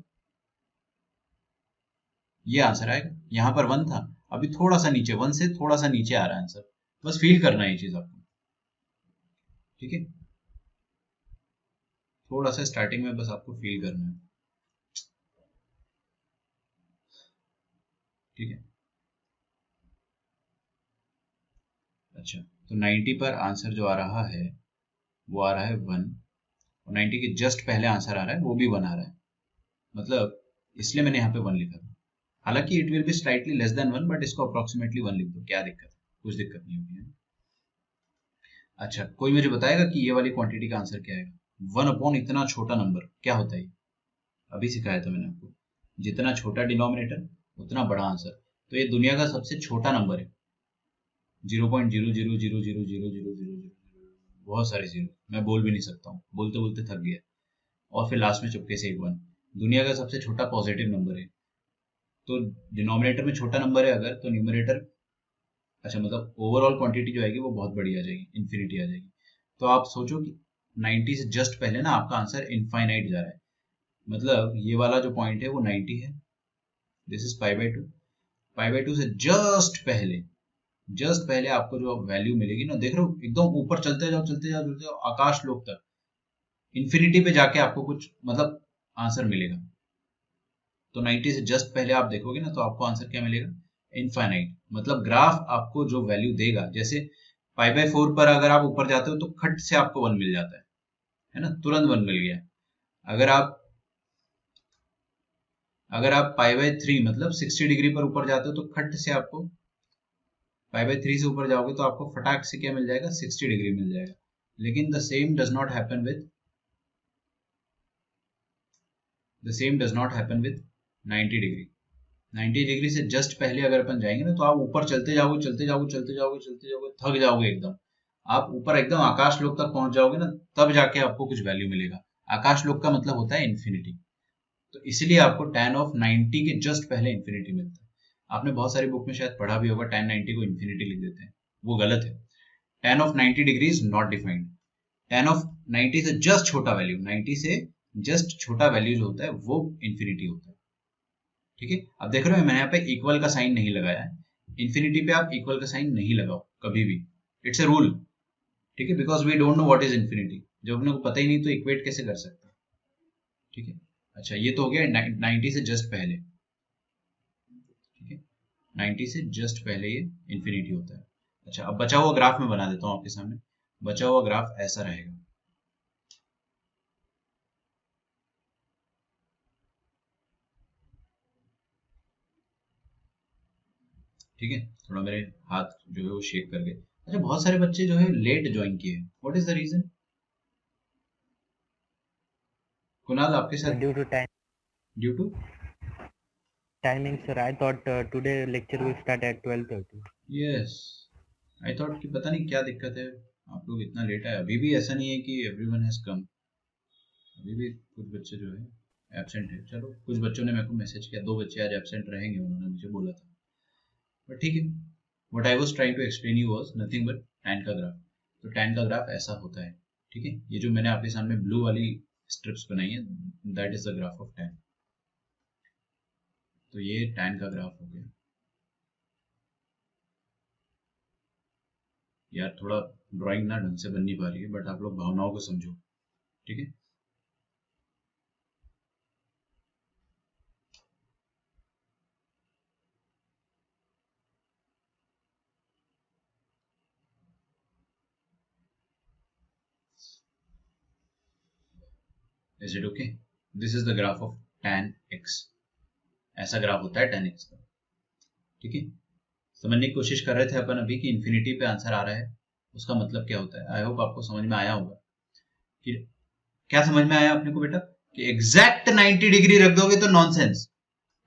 Speaker 1: ये आंसर आएगा, यहाँ पर 1 था, अभी थोड़ा सा नीचे, 1 से थोड़ा सा नीचे आ रहा है आंसर। बस फील करना है ये चीज आपको, ठीक है, थोड़ा सा स्टार्टिंग में बस आपको फील करना है, ठीक है। अच्छा, तो 90 पर आंसर जो आ रहा है वो आ रहा है 1, और 90 के जस्ट पहले आंसर आ रहा है वो भी 1 आ रहा है, मतलब इसलिए मैंने यहाँ पे 1 लिखा था। हालांकि it will be slightly less than 1, but इसको अप्रोक्सीमेटली 1 लिख दो, क्या दिक्कत है, कुछ दिक्कत नहीं होगी, है। अच्छा, कोई मुझे बताएगा कि ये वाली क्वांटिटी का आंसर क्या आएगा? 1 अपॉन इतना छोटा नंबर क्या होता है? अभी सिखाया था मैंने आपको, जितना छोटा डिनोमिनेटर उतना बड़ा आंसर। तो ये दुनिया का सबसे छोटा नंबर है, 0.00000000, बहुत सारे जीरो, मैं बोल भी नहीं सकता हूँ, बोलते बोलते थक गया, और फिर लास्ट में चुपके से एक 1। दुनिया का सबसे छोटा पॉजिटिव नंबर है, तो डिनोमिनेटर में छोटा नंबर है अगर, तो न्यूमरेटर, अच्छा मतलब ओवरऑल क्वांटिटी जो आएगी वो बहुत बड़ी आ जाएगी, इन्फिनिटी आ जाएगी। तो आप सोचो कि 90 से जस्ट पहले ना आपका आंसर इनफाइनाइट जा रहा है, मतलब ये वाला जो पॉइंट है वो 90 है, दिस इज π/2, π/2 से जस्ट पहले आपको जो वैल्यू मिलेगी ना, देख रहे हो एकदम ऊपर चलते जाओ चलते जाओ चलते जाओ आकाश लोक तक, इन्फिनिटी पे जाके आपको कुछ मतलब आंसर मिलेगा। तो 90 से जस्ट पहले आप देखोगे ना तो आपको आंसर क्या मिलेगा, इनफाइनाइट। मतलब ग्राफ आपको जो वैल्यू देगा, जैसे π/4 पर अगर आप ऊपर जाते हो तो खट से आपको 1 मिल जाता है ना, तुरंत 1 मिल गया। अगर आप π/3 मतलब 60 डिग्री पर ऊपर जाते हो तो खट से आपको पाई बाय 3 से ऊपर जाओगे तो आपको फटाक से क्या मिल जाएगा, 60 डिग्री मिल जाएगा। लेकिन the same does not happen with 90 degree. 90 degree से जस्ट पहले अगर अपन जाएंगे ना, तो आप ऊपर चलते जाओगे चलते जाओगे चलते जाओगे चलते जाओगे, थक जाओगे एकदम। आप ऊपर एकदम आकाश लोक तक पहुंच जाओगे ना, तब जाके आपको कुछ वैल्यू मिलेगा। आकाश लोक का मतलब होता है इन्फिनिटी। तो इसलिए आपको tan ऑफ 90 के जस्ट पहले इन्फिनिटी मिलता है। आपने बहुत सारी बुक में शायद पढ़ा भी होगा, tan 90 को इन्फिनिटी लिख देते हैं, वो गलत है। tan of 90 degree is not defined. tan of 90 से जस्ट छोटा वैल्यू, 90 से जस्ट छोटा वैल्यू जो होता है वो इन्फिनिटी होता है। ठीक है, अब देख रहे हो मैंने यहाँ पे इक्वल का साइन नहीं लगाया है। इन्फिनिटी पे आप इक्वल का साइन नहीं लगाओ कभी भी, इट्स ए रूल। ठीक है, because we don't know what is infinity. जब अपने को पता ही नहीं तो इक्वेट कैसे कर सकते हैं। ठीक है, अच्छा ये तो हो गया 90 से जस्ट पहले। ठीक है, 90 से जस्ट पहले ये इन्फिनिटी होता है। अच्छा, अब बचा हुआ ग्राफ में बना देता हूँ आपके सामने। बचा हुआ ग्राफ ऐसा रहेगा। ठीक है, थोड़ा मेरे हाथ जो है वो शेक कर गए। अच्छा, बहुत सारे बच्चे जो है लेट ज्वाइन किए हैं, what is the reason? Kunal आपके साथ?
Speaker 3: Due to
Speaker 1: due to
Speaker 3: timing, sir. I thought today lecture will start at 12:30.
Speaker 1: Yes, I thought कि पता नहीं क्या दिक्कत है, आप लोग इतना लेट आए। अभी भी ऐसा नहीं है कि एवरीवन हैज कम, अभी भी कुछ बच्चे जो है एब्सेंट है। चलो, कुछ बच्चों ने मेरे को मैसेज किया, 2 बच्चे आज एब्सेंट रहेंगे, उन्होंने मुझे बोला था। बट ठीक है, what I was trying to explain you was nothing but tan का ग्राफ। तो tan का ग्राफ ऐसा होता है। ठीक है, ये जो मैंने आपके सामने ब्लू वाली स्ट्रिप्स बनाई है, that is the graph of tan। तो ये tan का ग्राफ हो गया। यार थोड़ा ड्राइंग ना ढंग से बन नहीं पा रही है, बट आप लोग भावनाओं को समझो। ठीक है, is it okay? This is the graph of tan x। ऐसा ग्राफ होता है tan x का। ठीक है, समझने की कोशिश कर रहे थे अपन अभी कि इन्फिनिटी पे आंसर आ रहा है, उसका मतलब क्या होता है। आई होप आपको समझ में आया होगा। कि क्या समझ में आया अपने को बेटा? कि एग्जैक्ट 90 डिग्री रख दोगे तो nonsense,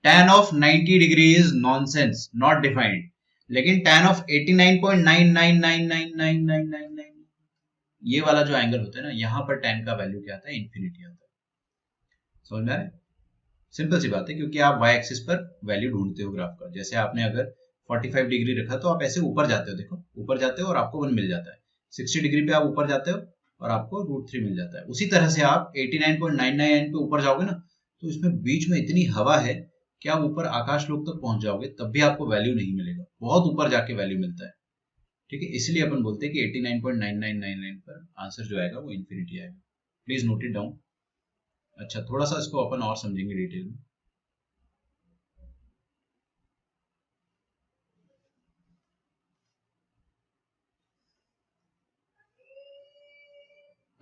Speaker 1: tan of 90 degree is nonsense, not defined. लेकिन tan ऑफ 89.99999999 ये वाला जो एंगल होता है ना, यहां पर tan का वैल्यू क्या आता है, इन्फिनिटी आता है। समझ में आ रहा है? सिंपल सी बात है, क्योंकि आप y एक्सिस पर वैल्यू ढूंढते हो ग्राफ का। जैसे आपने अगर 45 डिग्री रखा तो आप ऐसे ऊपर जाते हो, देखो ऊपर जाते हो और आपको 1 मिल जाता है। 60 डिग्री पे आप ऊपर जाते हो और आपको √3 मिल जाता है। उसी तरह से आप 89.999 पे ऊपर जाओगे ना, तो इसमें बीच में इतनी हवा है कि आप ऊपर आकाश लोक तक पहुंच जाओगे, तब भी आपको वैल्यू नहीं मिलेगा, बहुत ऊपर जाके वैल्यू मिलता है। ठीक है, इसलिए अपन बोलते हैं कि 89.9999 पर आंसर जो आएगा वो इन्फिनिटी आएगा। Please note it down. अच्छा, थोड़ा सा इसको अपन और समझेंगे डिटेल में।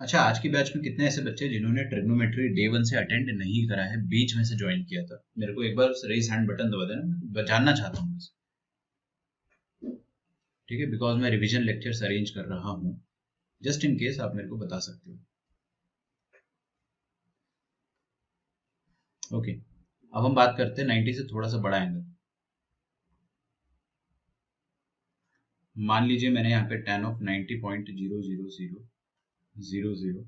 Speaker 1: अच्छा, आज की बैच में कितने ऐसे बच्चे जिन्होंने ट्रिग्नोमेट्री डे 1 से अटेंड नहीं करा है, बीच में से ज्वाइन किया था? मेरे को एक बार रेज हैंड बटन दबा देना, मैं जानना चाहता हूँ बस। ठीक है, बिकॉज मैं रिवीजन लेक्चर्स अरेंज कर रहा हूँ, जस्ट इन केस आप मेरे को बता सकते हो। ओके, अब हम बात करते हैं 90 से थोड़ा सा बड़ा एंगल। मान लीजिए मैंने यहाँ पे tan ऑफ 90.00000,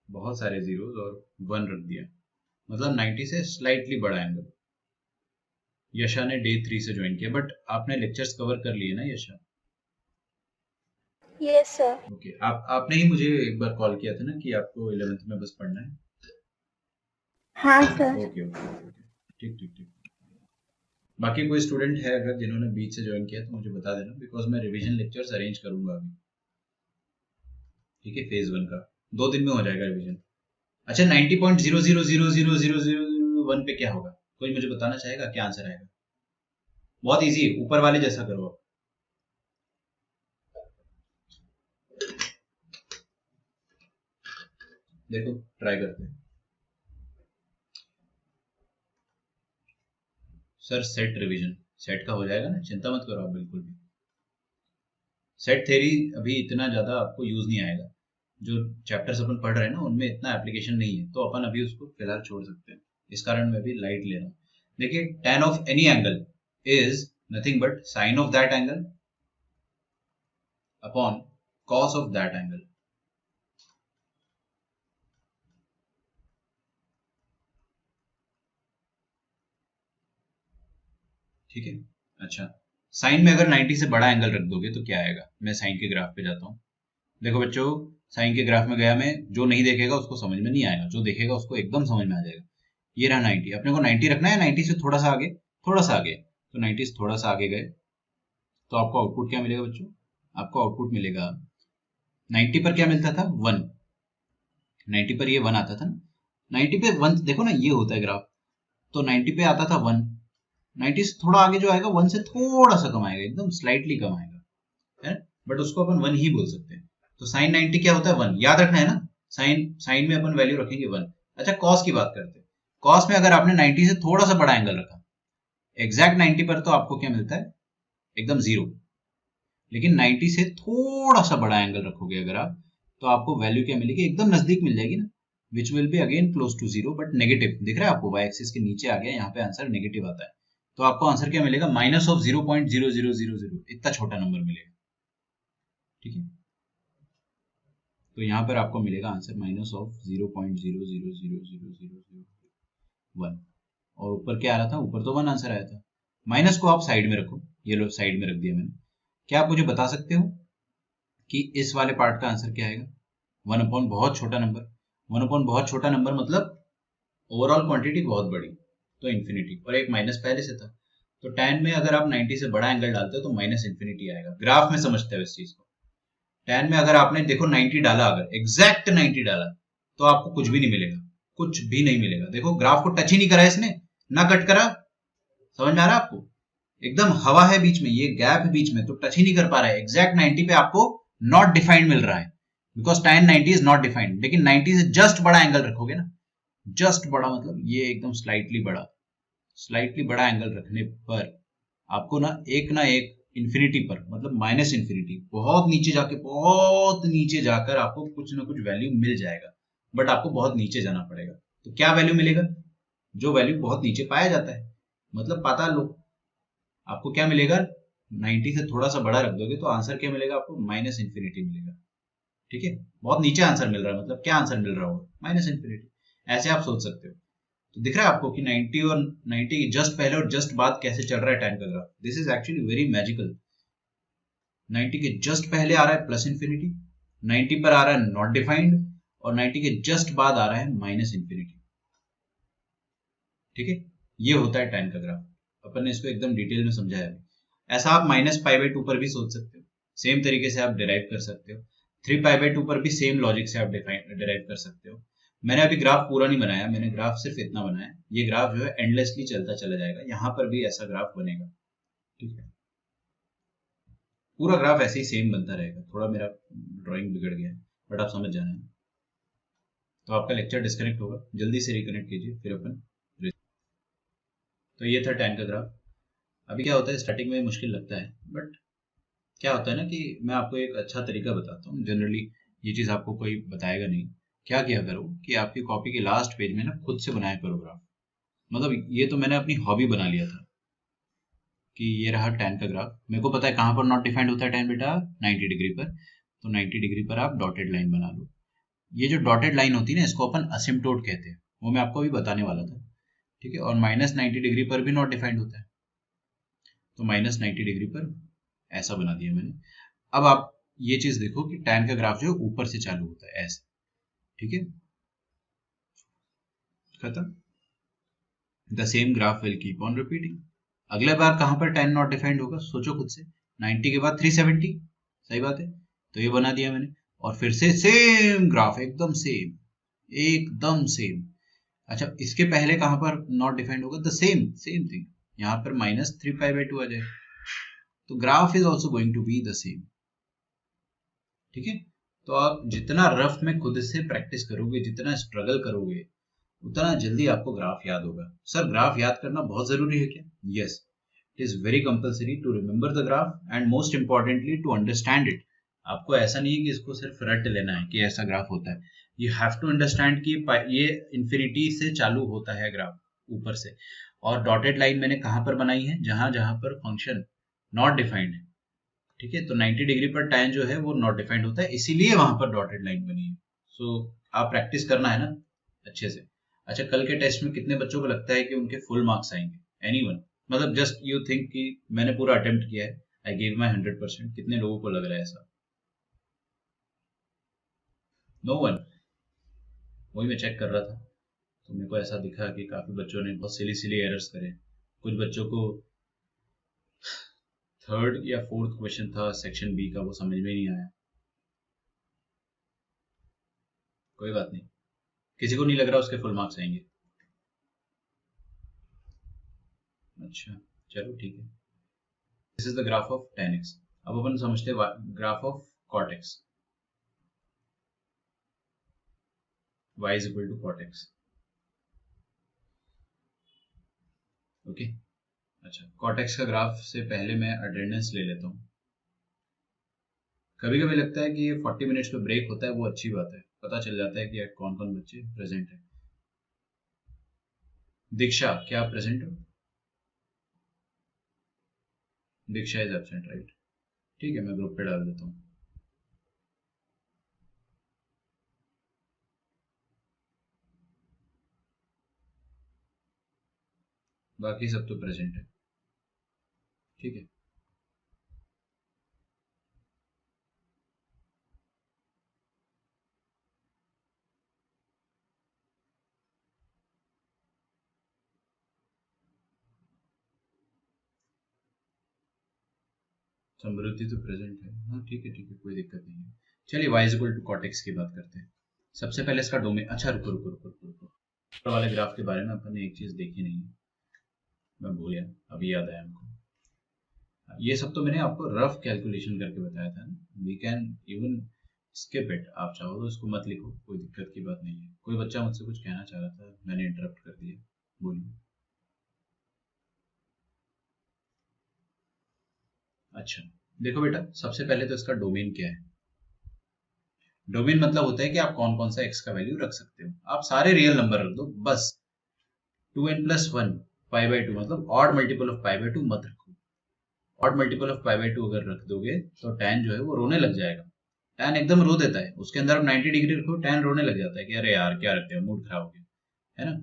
Speaker 1: बहुत सारे जीरोस और 1 रख दिया, मतलब 90 से स्लाइटली बड़ा एंगल। यशा ने डे 3 से ज्वाइन किया, बट आपने लेक्चर्स कवर कर लिए ना यशा?
Speaker 2: Yes, sir.
Speaker 1: ओके, आपने ही मुझे एक बार कॉल किया था ना कि आपको 11th में बस पढ़ना है।
Speaker 2: हाँ सर।
Speaker 1: ओके ओके ओके, ठीक ठीक ठीक। बाकी कोई स्टूडेंट है अगर जिन्होंने बीच से ज्वाइन किया तो मुझे बता देना, बिकॉज मैं रिवीजन लेक्चर्स अरेंज करूंगा अभी। ठीक है, फेज 1 का 2 दिन में हो जाएगा रिवीजन। अच्छा, 90.0000001 पे क्या होगा, कोई मुझे बताना चाहेगा क्या आंसर आएगा? बहुत इजी है, ऊपर वाले जैसा करो आप। देखो, ट्राई करते हैं। सर सेट रिवीजन, सेट का हो जाएगा ना, चिंता मत करो आप बिल्कुल भी। सेट थ्योरी अभी इतना ज्यादा आपको यूज नहीं आएगा, जो चैप्टर्स अपन पढ़ रहे हैं ना उनमें इतना एप्लीकेशन नहीं है, तो अपन अभी उसको फिलहाल छोड़ सकते हैं, इस कारण मैं अभी लाइट ले रहा हूँ। देखिए tan of any angle is nothing but sine of that angle upon cos of that angle. ठीक है, अच्छा साइन में अगर 90 से बड़ा एंगल रख दोगे तो क्या आएगा? मैं साइन के ग्राफ पे जाता हूँ। देखो बच्चों, साइन के ग्राफ में गया मैं, जो नहीं देखेगा उसको समझ में नहीं आएगा, जो देखेगा उसको एकदम समझ में आ जाएगा। ये रहा 90, अपने को 90 रखना है, 90 से थोड़ा सा आगे, थोड़ा सा आगे, तो 90 से थोड़ा सा आगे गए तो आपको आउटपुट क्या मिलेगा बच्चों? आपको आउटपुट मिलेगा 90 पर क्या मिलता था? 1। 90 पर ये 1 आता था ना, 90 पे 1 देखो ना, ये होता है ग्राफ, तो 90 पे आता था 1, 90 से थोड़ा आगे जो आएगा 1 से थोड़ा सा कम आएगा, एकदम स्लाइटली कम आएगा, है, बट उसको अपन 1 ही बोल सकते हैं। तो साइन 90 क्या होता है? 1, याद रखना है ना, साइन में अपन वैल्यू रखेंगे 1। अच्छा कॉस की बात करते हैं। कॉस में अगर आपने 90 से थोड़ा सा बड़ा एंगल रखा, एग्जैक्ट 90 पर तो आपको क्या मिलता है? एकदम 0। लेकिन 90 से थोड़ा सा बड़ा एंगल रखोगे अगर आप, तो आपको वैल्यू क्या मिलेगी? एकदम नजदीक मिल जाएगी ना, which will be again close to 0 but negative. दिख रहा है आपको, वाई एक्सिस के नीचे आ गया, यहाँ पे आंसर नेगेटिव आता है, तो आपको आंसर क्या मिलेगा? माइनस ऑफ 0.0000, इतना छोटा नंबर मिलेगा। ठीक है, तो यहाँ पर आपको मिलेगा आंसर माइनस ऑफ 0.00000001। और ऊपर क्या आ रहा था? ऊपर तो 1 आंसर आया था। माइनस को आप साइड में रखो, ये लो साइड में रख दिया मैंने। क्या आप मुझे बता सकते हो कि इस वाले पार्ट का आंसर क्या आएगा? 1 अपॉन बहुत छोटा नंबर, 1 अपॉन बहुत छोटा नंबर मतलब ओवरऑल क्वांटिटी बहुत बड़ी, तो इन्फिनिटी, और एक माइनस पहले से था, तो tan में अगर आप 90 से बड़ा एंगल डालते हो तो माइनस इन्फिनिटी आएगा। ग्राफ में समझते हो इस चीज को। tan में अगर आपने देखो 90 डाला, अगर एग्जैक्ट 90 डाला तो आपको कुछ भी नहीं मिलेगा, कुछ भी नहीं मिलेगा। देखो ग्राफ को टच ही नहीं करा इसने, ना कट करा, समझ में आ रहा है आपको? एकदम हवा है बीच में, ये गैप है बीच में, तो टच ही नहीं कर पा रहा है। एग्जैक्ट 90 पे आपको नॉट डिफाइंड मिल रहा है, because tan 90 is not defined. लेकिन 90 से जस्ट बड़ा एंगल रखोगे ना, जस्ट बड़ा मतलब ये एकदम स्लाइटली बड़ा एंगल रखने पर आपको ना एक इन्फिनिटी पर, मतलब माइनस इन्फिनिटी, बहुत नीचे जाकर आपको कुछ ना कुछ वैल्यू मिल जाएगा, बट आपको बहुत नीचे जाना पड़ेगा। तो क्या वैल्यू मिलेगा? जो वैल्यू बहुत नीचे पाया जाता है, मतलब पता लो आपको क्या मिलेगा। 90 से थोड़ा सा बड़ा रख दोगे तो आंसर क्या मिलेगा आपको? माइनस इन्फिनिटी मिलेगा। ठीक है, बहुत नीचे आंसर मिल रहा है, मतलब क्या आंसर मिल रहा होगा? Minus infinity. ऐसे आप सोच सकते हो। तो दिख रहा है आपको कि 90 और 90 के जस्ट पहले और जस्ट बाद कैसे चल रहा है tan का graph. This is actually very magical. 90 के जस्ट पहले आ रहा है प्लस इन्फिनिटी, 90 पर आ रहा है नॉट डिफाइंड, और 90 के जस्ट बाद आ रहा है माइनस इन्फिनिटी। ठीक है, ये होता है tan का ग्राफ। अपन ने इसको एकदम डिटेल में समझाया है। ऐसा आप -π/2 पर भी सोच सकते हो, सेम तरीके से आप डिराइव कर सकते हो। 3π/2 पर भी सेम लॉजिक से आप डिराइव कर सकते हो। मैंने अभी ग्राफ पूरा नहीं बनाया, मैंने ग्राफ सिर्फ इतना बनाया। ये ग्राफ जो है एंडलेसली चलता चला जाएगा, यहाँ पर भी ऐसा ग्राफ बनेगा। ठीक है, पूरा ग्राफ ऐसे ही सेम बनता रहेगा। थोड़ा मेरा ड्राइंग बिगड़ गया है, बट आप समझ जाना है। तो आपका लेक्चर डिस्कनेक्ट होगा, जल्दी से रिकनेक्ट कीजिए, फिर अपन। तो ये था tan का ग्राफ। अभी क्या होता है, स्टार्टिंग में मुश्किल लगता है, बट क्या होता है ना कि मैं आपको एक अच्छा तरीका बताता हूँ। जनरली ये चीज़ आपको कोई बताएगा नहीं। क्या किया करो कि आपकी कॉपी के लास्ट पेज में ना खुद से बनाया करो ग्राफ। मतलब ये तो मैंने अपनी हॉबी बना लिया था कि ये रहा tan का ग्राफ। मेरे को पता है कहाँ पर नॉट डिफाइंड होता है tan बेटा, 90 डिग्री पर। तो 90 डिग्री पर आप डॉटेड लाइन बना लो। ये जो डॉटेड लाइन होती है ना, इसको अपन असिम्प्टोट कहते हैं, वो मैं आपको अभी बताने वाला था। ठीक है, और -90 डिग्री पर भी नॉट डिफाइंड होता है, तो -90 डिग्री पर ऐसा बना दिया मैंने। अब आप ये चीज देखो कि tan का ग्राफ जो है ऊपर से चालू होता है ऐसे। ठीक है, खत्म। The same graph will keep on repeating. अगले बार कहां पर tan नॉट डिफाइंड होगा, सोचो खुद से। 90 के बाद 370, सही बात है, तो ये बना दिया मैंने। और फिर से सेम ग्राफ, एकदम सेम। अच्छा, इसके पहले कहां पर नॉट डिफाइंड होगा? द सेम थिंग, यहाँ पर -3π/2 आ जाए, तो graph is also going to be the same. ठीक है, तो आप जितना रफ में खुद से प्रैक्टिस करोगे, जितना स्ट्रगल करोगे, उतना जल्दी आपको ग्राफ याद होगा। सर ग्राफ याद करना बहुत जरूरी है क्या? Yes, it is very compulsory to remember the graph and most importantly to understand it. आपको ऐसा नहीं है कि इसको सिर्फ रट लेना है कि ऐसा ग्राफ होता है, यू हैव टू अंडरस्टैंड कि ये इन्फिनिटी से चालू होता है ग्राफ ऊपर से, और डॉटेड लाइन मैंने कहां पर बनाई है, जहां जहां पर फंक्शन नॉट डिफाइंड है, ठीक है। तो 90 डिग्री पर tan जो है वो नॉट डिफाइंड होता है, इसीलिए वहां पर डॉटेड लाइन बनी है। सो आप प्रैक्टिस करना है ना अच्छे से। अच्छा, कल के टेस्ट में कितने बच्चों को लगता है कि उनके फुल मार्क्स आएंगे? एनीवन? मतलब जस्ट यू थिंक कि मैंने पूरा अटेम्प्ट किया है, आई गिव माई 100%, कितने लोगों को लग रहा है ऐसा? No one. वही मैं चेक कर रहा था तो मेरे को ऐसा दिखा कि काफी बच्चों ने बहुत सिली एरर्स करे। कुछ बच्चों को थर्ड या फोर्थ क्वेश्चन था सेक्शन बी का, वो समझ में नहीं आया। कोई बात नहीं, किसी को नहीं लग रहा उसके फुल मार्क्स आएंगे। अच्छा चलो ठीक है। This is the graph of tan x। अब अपन समझते हैं graph of cot x। y is equal to cot x। Okay अच्छा, cot x का ग्राफ से पहले मैं अटेंडेंस ले लेता हूँ। कभी कभी लगता है कि ये 40 मिनट्स पे ब्रेक होता है, वो अच्छी बात है, पता चल जाता है कि कौन कौन बच्चे प्रेजेंट है। दीक्षा, क्या आप प्रेजेंट हो? दीक्षा इज एब्सेंट, राइट? ठीक है, मैं ग्रुप पे डाल देता हूँ। बाकी सब तो प्रेजेंट है, ठीक है। समृद्धि तो प्रेजेंट है, हाँ ठीक है ठीक है, कोई दिक्कत नहीं है। चलिए y equal to cot x की बात करते हैं। सबसे पहले इसका डोमेन, अच्छा रुको रुको रुको रुको रुको, वाले ग्राफ के बारे में अपन ने एक चीज देखी नहीं है, मैं भूल गया, अभी याद आया हमको। ये सब तो मैंने आपको रफ कैलकुलेशन करके बताया था ना, we can even skip it, आप चाहो तो इसको मत लिखो, कोई दिक्कत की बात नहीं है। कोई बच्चा मुझसे कुछ कहना चाह रहा था, मैंने इंटरप्ट कर दिया, बोलिए। अच्छा देखो बेटा, सबसे पहले तो इसका डोमेन क्या है। डोमेन मतलब होता है कि आप कौन कौन सा x का वैल्यू रख सकते हो। आप सारे रियल नंबर रख दो बस, 2n+1 π/2, मतलब ऑड मल्टीपल ऑफ π/2 मत रखो। ऑड मल्टीपल ऑफ π/2 अगर रख दोगे तो tan जो है वो रोने लग जाएगा। tan एकदम रो देता है, उसके अंदर आप 90 डिग्री रखो, tan रोने लग जाता है कि अरे यार क्या रखते हो, मूड खराब हो गया, है ना,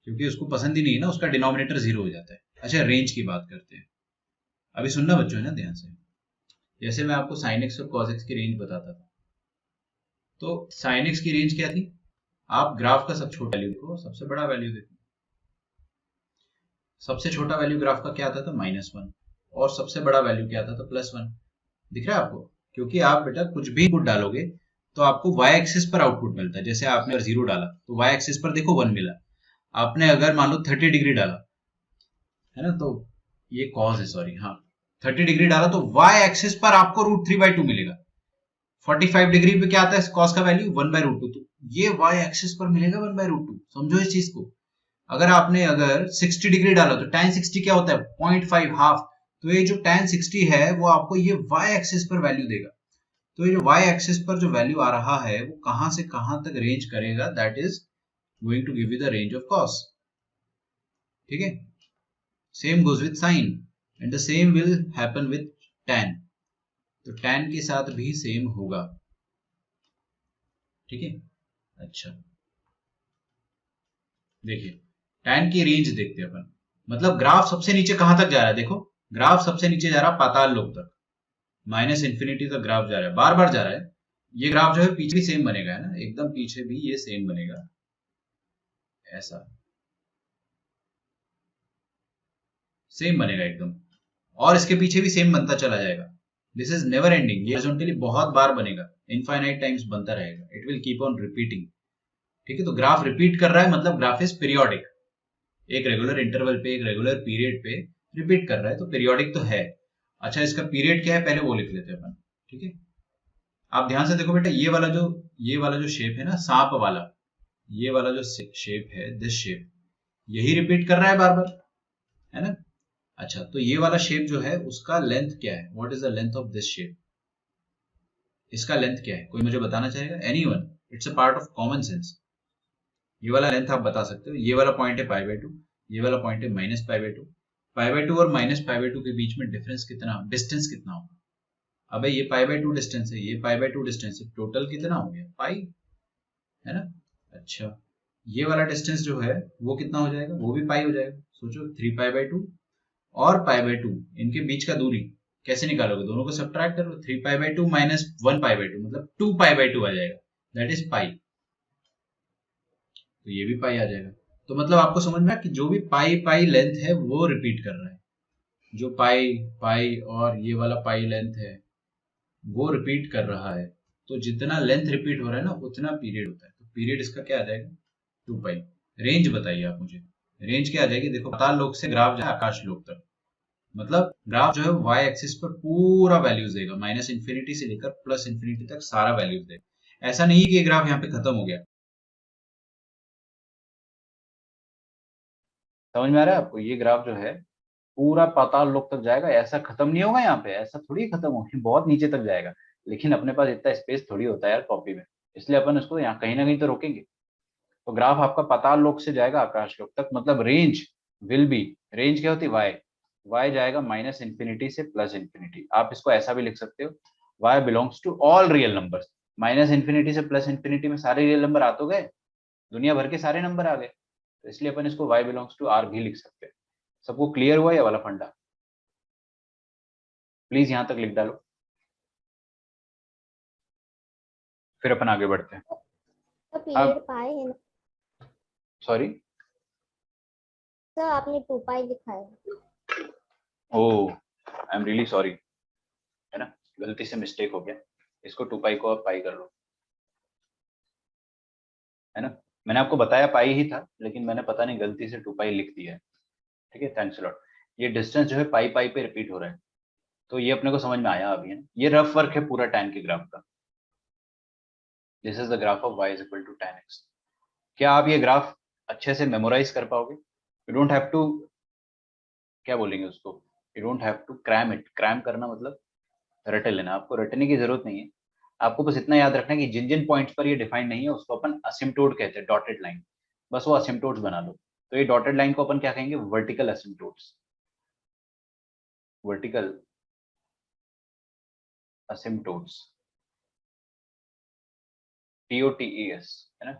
Speaker 1: क्योंकि उसको पसंद ही नहीं है ना, उसका डिनोमिनेटर 0 हो जाता है। अच्छा रेंज की बात करते हैं, अभी सुनना बच्चों है ना ध्यान से। जैसे मैं आपको sin x और cos x की रेंज बताता था, तो sin x की रेंज क्या थी, आप ग्राफ का सबसे छोटा वैल्यू देखो, सबसे बड़ा वैल्यू देखो। सबसे छोटा वैल्यू ग्राफ का क्या आता था, -1, और सबसे बड़ा वैल्यू क्या आता था, +1। दिख रहा है आपको? क्योंकि आप बेटा कुछ भी इनपुट डालोगे तो आपको y एक्सिस पर आउटपुट मिलता है। जैसे आपने अगर 0 डाला तो y एक्सिस पर देखो 1 मिला। आपने अगर मान लो 30 डिग्री डाला है ना, तो ये cos है, सॉरी, हाँ 30 डिग्री डाला तो y एक्सिस पर आपको √3/2 मिलेगा। 45 डिग्री पे क्या आता है cos का वैल्यू, 1/√2, तो ये y एक्सिस पर मिलेगा 1/√2। समझो इस चीज को। अगर आपने अगर 60 डिग्री डाला तो tan 60 क्या होता है, 0.5, हाफ। तो ये जो tan 60 है वो आपको ये y एक्सिस पर वैल्यू देगा। तो ये जो y एक्सिस पर जो वैल्यू आ रहा है वो कहां से कहां तक रेंज करेगा, that is going to give you the range of cos। ठीक है, same goes with sin and the same will happen with tan। तो tan के साथ भी सेम होगा, ठीक है। अच्छा देखिए tan की रेंज देखते हैं अपन, मतलब ग्राफ सबसे नीचे कहां तक जा रहा है, देखो ग्राफ सबसे नीचे जा रहा है पाताल लोक तक, -∞ तक ग्राफ जा रहा है, बार बार जा रहा है। ये ग्राफ जो है पीछे भी सेम बनेगा, है ना, एकदम पीछे भी ये सेम बनेगा, ऐसा सेम बनेगा एकदम, और इसके पीछे भी सेम बनता चला जाएगा। दिस इज नेवर एंडिंग, ये हॉरिजॉन्टली बहुत बार बनेगा, इनफाइनाइट टाइम्स बनता रहेगा, it will keep on repeating. ठीक है, तो ग्राफ रिपीट कर रहा है मतलब ग्राफ इज पीरियोडिक, एक रेगुलर इंटरवल पे, एक रेगुलर पीरियड पे रिपीट कर रहा है, तो पीरियोडिक तो है। अच्छा इसका पीरियड क्या है पहले वो लिख लेते हैं अपन, ठीक है। आप ध्यान से देखो बेटा, ये वाला जो शेप है ना, सांप वाला, ये वाला जो शेप है, दिस शेप, यही रिपीट कर रहा है बार बार, है ना। अच्छा, तो ये वाला शेप जो है उसका लेंथ क्या है? What is the length of this shape? इसका लेंथ क्या है? कोई मुझे बताना चाहेगा? Anyone? It's a part of common sense. ये वाला लेंथ आप बता सकते हो। ये वाला पॉइंट है पाई बाय 2, ये वाला पॉइंट है minus pi by 2। Pi by 2 और माइनस पाई बाय 2 के बीच में डिफरेंस कितना, डिस्टेंस कितना होगा? अबे ये पाई बाय 2 डिस्टेंस है, ये पाई बाय 2 डिस्टेंस है, टोटल कितना हो गया? पाई, है ना? अच्छा, ये वाला डिस्टेंस जो है वो कितना हो जाएगा? वो भी पाई हो जाएगा। सोचो 3 पाई बाय 2 और पाई बाय 2, इनके बीच का दूरी कैसे निकालोगे? दोनों को सब्ट्रैक्ट करो। 3 pi by 2 minus 1 pi by 2 मतलब 2 पाई बाय 2 आ जाएगा, दैट इज पाई। तो ये भी पाई आ जाएगा। तो मतलब आपको समझ में आया कि जो भी पाई पाई लेंथ है वो रिपीट कर रहा है। जो पाई पाई और ये वाला पाई लेंथ है वो रिपीट कर रहा है। तो जितना लेंथ रिपीट हो रहा है ना उतना पीरियड होता है। तो पीरियड इसका क्या आ जाएगा? 2 पाई। रेंज बताइए आप मुझे, रेंज क्या आ जाएगी? देखो, पाताल लोक से ग्राफ जाए आकाश लोक तक, मतलब ग्राफ जो है वाई एक्सिस पर पूरा वैल्यूज देगा, माइनस इंफिनिटी से लेकर प्लस इंफिनिटी तक सारा वैल्यूज देगा। ऐसा नहीं है कि ये ग्राफ यहाँ पे खत्म हो गया। समझ में आ रहा है आपको? ये ग्राफ जो है पूरा पाताल लोक तक जाएगा, ऐसा खत्म नहीं होगा यहाँ पे, ऐसा थोड़ी खत्म होगा, बहुत नीचे तक जाएगा। लेकिन अपने पास इतना स्पेस थोड़ी होता है यार कॉपी में, इसलिए अपन इसको यहाँ कहीं ना कहीं तो रोकेंगे। तो ग्राफ आपका पाताल लोक से जाएगा आकाश लोक तक, मतलब रेंज विल बी, रेंज क्या होती है? वाई। वाई जाएगा माइनस इंफिनिटी से प्लस इंफिनिटी। आप इसको ऐसा भी लिख सकते हो, y belongs to all real numbers. Minus infinity से प्लस इंफिनिटी में सारे रियल नंबर आ तो गए, दुनिया भर के सारे नंबर आ गए, तो इसलिए अपन इसको वाई बिलोंग्स टू आर भी लिख सकते हैं। सबको क्लियर हुआ ये वाला फंडा? प्लीज यहां तक लिख डालो, फिर अपन आगे बढ़ते हैं।
Speaker 2: तो पीरियड
Speaker 1: अब
Speaker 2: पाए है ना
Speaker 1: सॉरी,
Speaker 2: सर, आपने 2 पाई लिखा है।
Speaker 1: ओ आई एम रियली सॉरी, है ना, गलती से मिस्टेक हो गया। इसको 2 पाई को आप पाई कर लो, है ना। मैंने आपको बताया पाई ही था, लेकिन मैंने पता नहीं गलती से 2 पाई लिख दिया है। ठीक है, थैंक्स लॉट। ये डिस्टेंस जो है पाई पाई पे रिपीट हो रहा है, तो ये अपने को समझ में आया अभी, है ना। ये रफ वर्क है पूरा tan के ग्राफ का। This is the graph of y is equal to tan x। क्या आप ये ग्राफ अच्छे से मेमोराइज कर पाओगे? यू डोंट हैव टू, क्या बोलेंगे उसको, you don't have to cram it. Cram करना मतलब रट लेना, आपको रटने की जरूरत नहीं है। आपको बस इतना याद रखना है कि जिन जिन पॉइंट्स पर ये डिफाइन नहीं है उसको अपन असिम्प्टोट कहते हैं, डॉटेड लाइन। बस वो असिम्प्टोट्स बना लो। तो ये डॉटेड लाइन को अपन क्या कहेंगे? वर्टिकल असिम्प्टोट्स। वर्टिकल असिम्प्टोट्स, TOTES, है ना,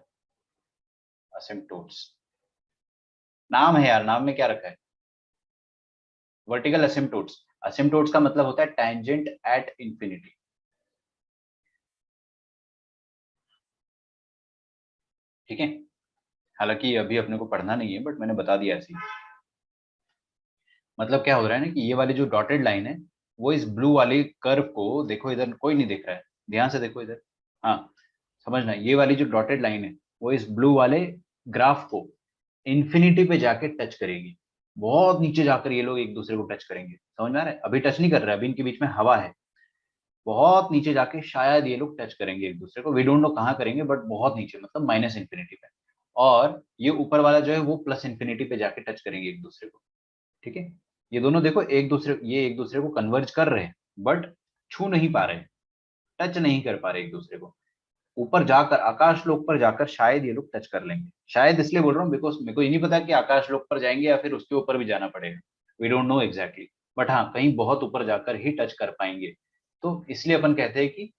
Speaker 1: असिम्प्टोट्स। नाम है यार, नाम में क्या रखा है? वर्टिकल असिम्प्टोट्स। असिम्प्टोट्स का मतलब होता है टैंजेंट एट इंफिनिटी। ठीक है, हालांकि अभी अपने को पढ़ना नहीं है, बट मैंने बता दिया ऐसे ही। मतलब क्या हो रहा है ना कि ये वाली जो डॉटेड लाइन है वो इस ब्लू वाली कर्व को, देखो इधर कोई नहीं देख रहा है, ध्यान से देखो इधर, हाँ समझना, ये वाली जो डॉटेड लाइन है वो इस ब्लू वाले ग्राफ को इन्फिनिटी पे जाके टच करेगी। बहुत नीचे जाकर ये लोग एक दूसरे को टच करेंगे, समझ में आ रहा है? अभी टच नहीं कर रहा है, अभी इनके बीच में हवा है। बहुत नीचे जाके शायद ये लोग टच करेंगे एक दूसरे को, वी डोंट नो कहाँ करेंगे, बट बहुत नीचे, मतलब माइनस इन्फिनिटी पे। और ये ऊपर वाला जो है वो प्लस इन्फिनिटी पे जाके टच करेंगे एक दूसरे को। ठीक है, ये दोनों देखो एक दूसरे, ये एक दूसरे को कन्वर्ज कर रहे हैं, बट छू नहीं पा रहे हैं, टच नहीं कर पा रहे एक दूसरे को। ऊपर जाकर, आकाश लोक पर जाकर शायद ये लोग टच कर लेंगे। शायद इसलिए बोल रहा हूँ बिकॉज मेरे को ये नहीं पता कि आकाश लोक पर जाएंगे या फिर उसके ऊपर भी जाना पड़ेगा, we don't know exactly. But हाँ, कहीं बहुत ऊपर जाकर ही टच कर पाएंगे। तो इसलिए अपन कहते हैं कि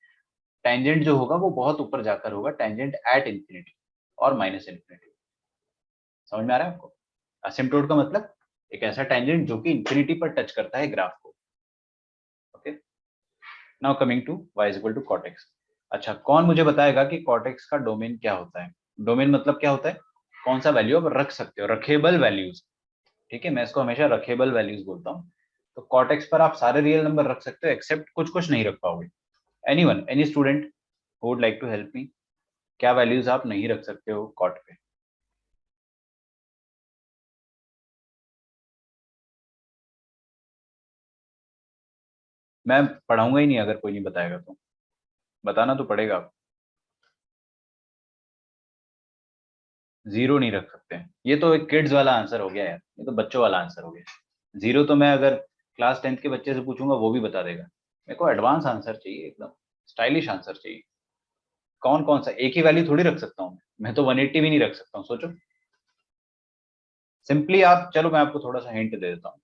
Speaker 1: टेंजेंट जो होगा वो बहुत ऊपर जाकर होगा, टेंजेंट एट इंफिनिटी और माइनस इंफिनिटी। समझ में आ रहा है आपको? असिम्प्टोट का मतलब एक ऐसा टेंजेंट जो कि इंफिनिटी पर टच करता है ग्राफ को। Okay, now coming to y is equal to cot x। अच्छा, कौन मुझे बताएगा कि cot x का डोमेन क्या होता है? डोमेन मतलब क्या होता है? कौन सा वैल्यू आप रख सकते हो, रखेबल वैल्यूज। ठीक है, मैं इसको हमेशा रखेबल वैल्यूज बोलता हूँ। तो cot x पर आप सारे रियल नंबर रख सकते हो, एक्सेप्ट कुछ कुछ नहीं रख पाओगे। Anyone, any student who would like to help me, क्या वैल्यूज आप नहीं रख सकते हो cot पे? मैं पढ़ाऊंगा ही नहीं अगर कोई नहीं बताएगा तो, बताना तो पड़ेगा आपको। जीरो नहीं रख सकते हैं, ये तो एक किड्स वाला आंसर हो गया यार, ये तो बच्चों वाला आंसर हो गया।
Speaker 4: जीरो तो मैं अगर क्लास 10th के बच्चे से पूछूंगा वो भी बता देगा। मेरे को एडवांस आंसर चाहिए, एकदम स्टाइलिश आंसर चाहिए। कौन कौन सा, एक ही वैल्यू थोड़ी रख सकता हूँ मैं तो 180 भी नहीं रख सकता हूँ, सोचो। सिंपली आप, चलो मैं आपको थोड़ा सा हिंट दे देता हूँ।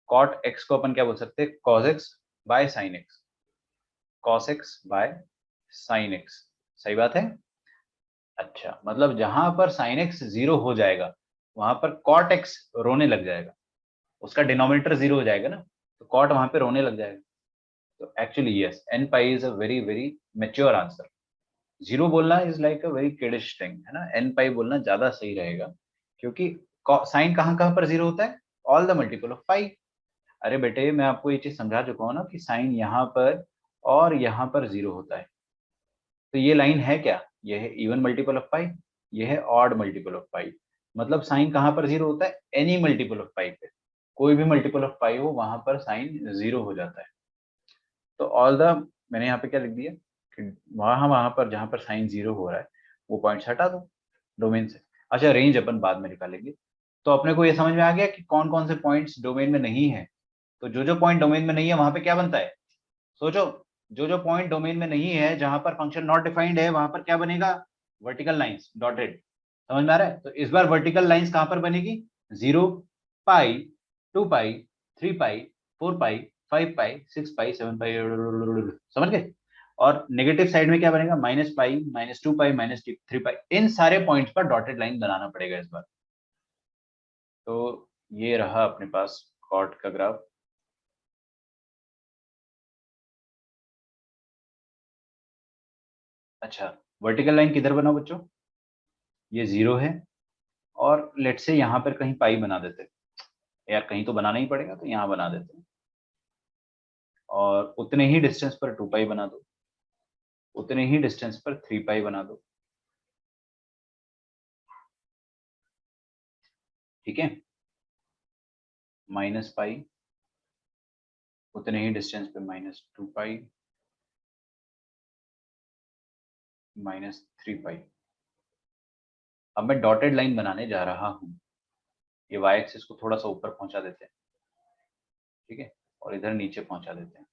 Speaker 4: कॉट एक्स को अपन क्या बोल सकते हैं, cos x by sine x, cos x by sine x, सही बात है। अच्छा, मतलब जहां पर साइन एक्स जीरो हो जाएगा वहां पर कॉट एक्स रोने लग जाएगा, उसका डिनोमिनेटर जीरो हो जाएगा ना, तो कॉट वहां पे रोने लग जाएगा। तो actually yes, n pi is a very very mature answer. Zero बोलना is like a very kiddish thing, है ना, एन पाई बोलना ज्यादा सही रहेगा, क्योंकि साइन कहाँ कहाँ पर जीरो होता है, ऑल द मल्टीपल ऑफ पाई। अरे बेटे मैं आपको ये चीज समझा चुका हूँ ना कि साइन यहाँ पर और यहाँ पर जीरो होता है। तो ये लाइन है क्या, ये है इवन मल्टीपल ऑफ पाई, ये है ऑड मल्टीपल ऑफ पाई। मतलब साइन कहाँ पर जीरो होता है, एनी मल्टीपल ऑफ पाई पे, कोई भी मल्टीपल ऑफ पाई हो वहां पर साइन जीरो हो जाता है। तो ऑल द, मैंने यहाँ पे क्या लिख दिया कि वहां वहां पर जहां पर साइन जीरो हो रहा है वो पॉइंट्स हटा दो डोमेन से। अच्छा, रेंज अपन बाद में निकालेंगे। तो अपने को ये समझ में आ गया कि कौन कौन से पॉइंट्स डोमेन में नहीं है। तो जो जो पॉइंट डोमेन में नहीं है वहां पे क्या बनता है, सोचो। जो जो पॉइंट डोमेन में नहीं है, जहां पर फंक्शन नॉट डिफाइंड है, वहां पर क्या बनेगा, वर्टिकल लाइंस डॉटेड। समझ में आ रहा है। तो इस बार वर्टिकल लाइंस कहां पर बनेगी, 0, पाई, 2 पाई, 3 पाई, 4 पाई, 5 पाई, 6 पाई, 7 पाई, समझ गए। और नेगेटिव साइड में क्या बनेगा, -पाई, -2 पाई, -3 पाई। इन सारे पॉइंट्स पर डॉटेड लाइन बनाना पड़ेगा इस बार। तो ये रहा अपने पास कॉट का ग्राफ। अच्छा, वर्टिकल लाइन किधर बनाओ बच्चों, ये 0 है, और लेट से यहाँ पर कहीं पाई बना देते हैं। यार कहीं तो बनाना ही पड़ेगा, तो यहाँ बना देते हैं। और उतने ही डिस्टेंस पर 2 पाई बना दो, उतने ही डिस्टेंस पर 3 पाई बना दो, ठीक है। -पाई, उतने ही डिस्टेंस पे -2 पाई, -3 पाई। अब मैं डॉटेड लाइन बनाने जा रहा हूँ। ये y एक्सिस को थोड़ा सा ऊपर पहुंचा देते हैं, ठीक है, और इधर नीचे पहुंचा देते हैं।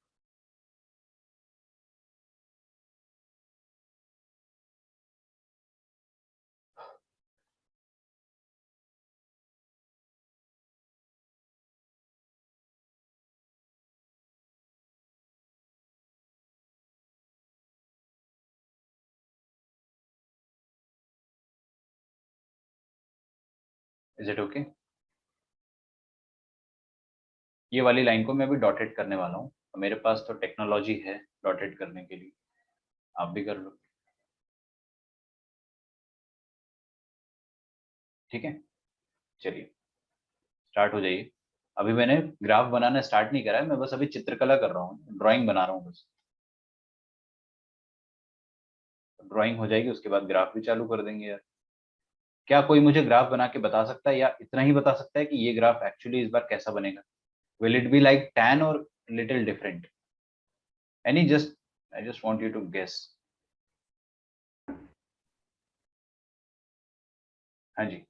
Speaker 4: Is it okay. ये वाली लाइन को मैं अभी डॉटेड करने वाला हूँ। मेरे पास तो टेक्नोलॉजी है डॉटेड करने के लिए, आप भी कर लो, ठीक है। चलिए स्टार्ट हो जाइए। अभी मैंने ग्राफ बनाना स्टार्ट नहीं करा है, मैं बस अभी चित्रकला कर रहा हूँ, ड्राइंग बना रहा हूँ बस। ड्राइंग हो जाएगी उसके बाद ग्राफ भी चालू कर देंगे यार। क्या कोई मुझे ग्राफ बना के बता सकता है, या इतना ही बता सकता है कि ये ग्राफ एक्चुअली इस बार कैसा बनेगा, will it be like tan और little different, any just, I just want you to guess. हाँ जी,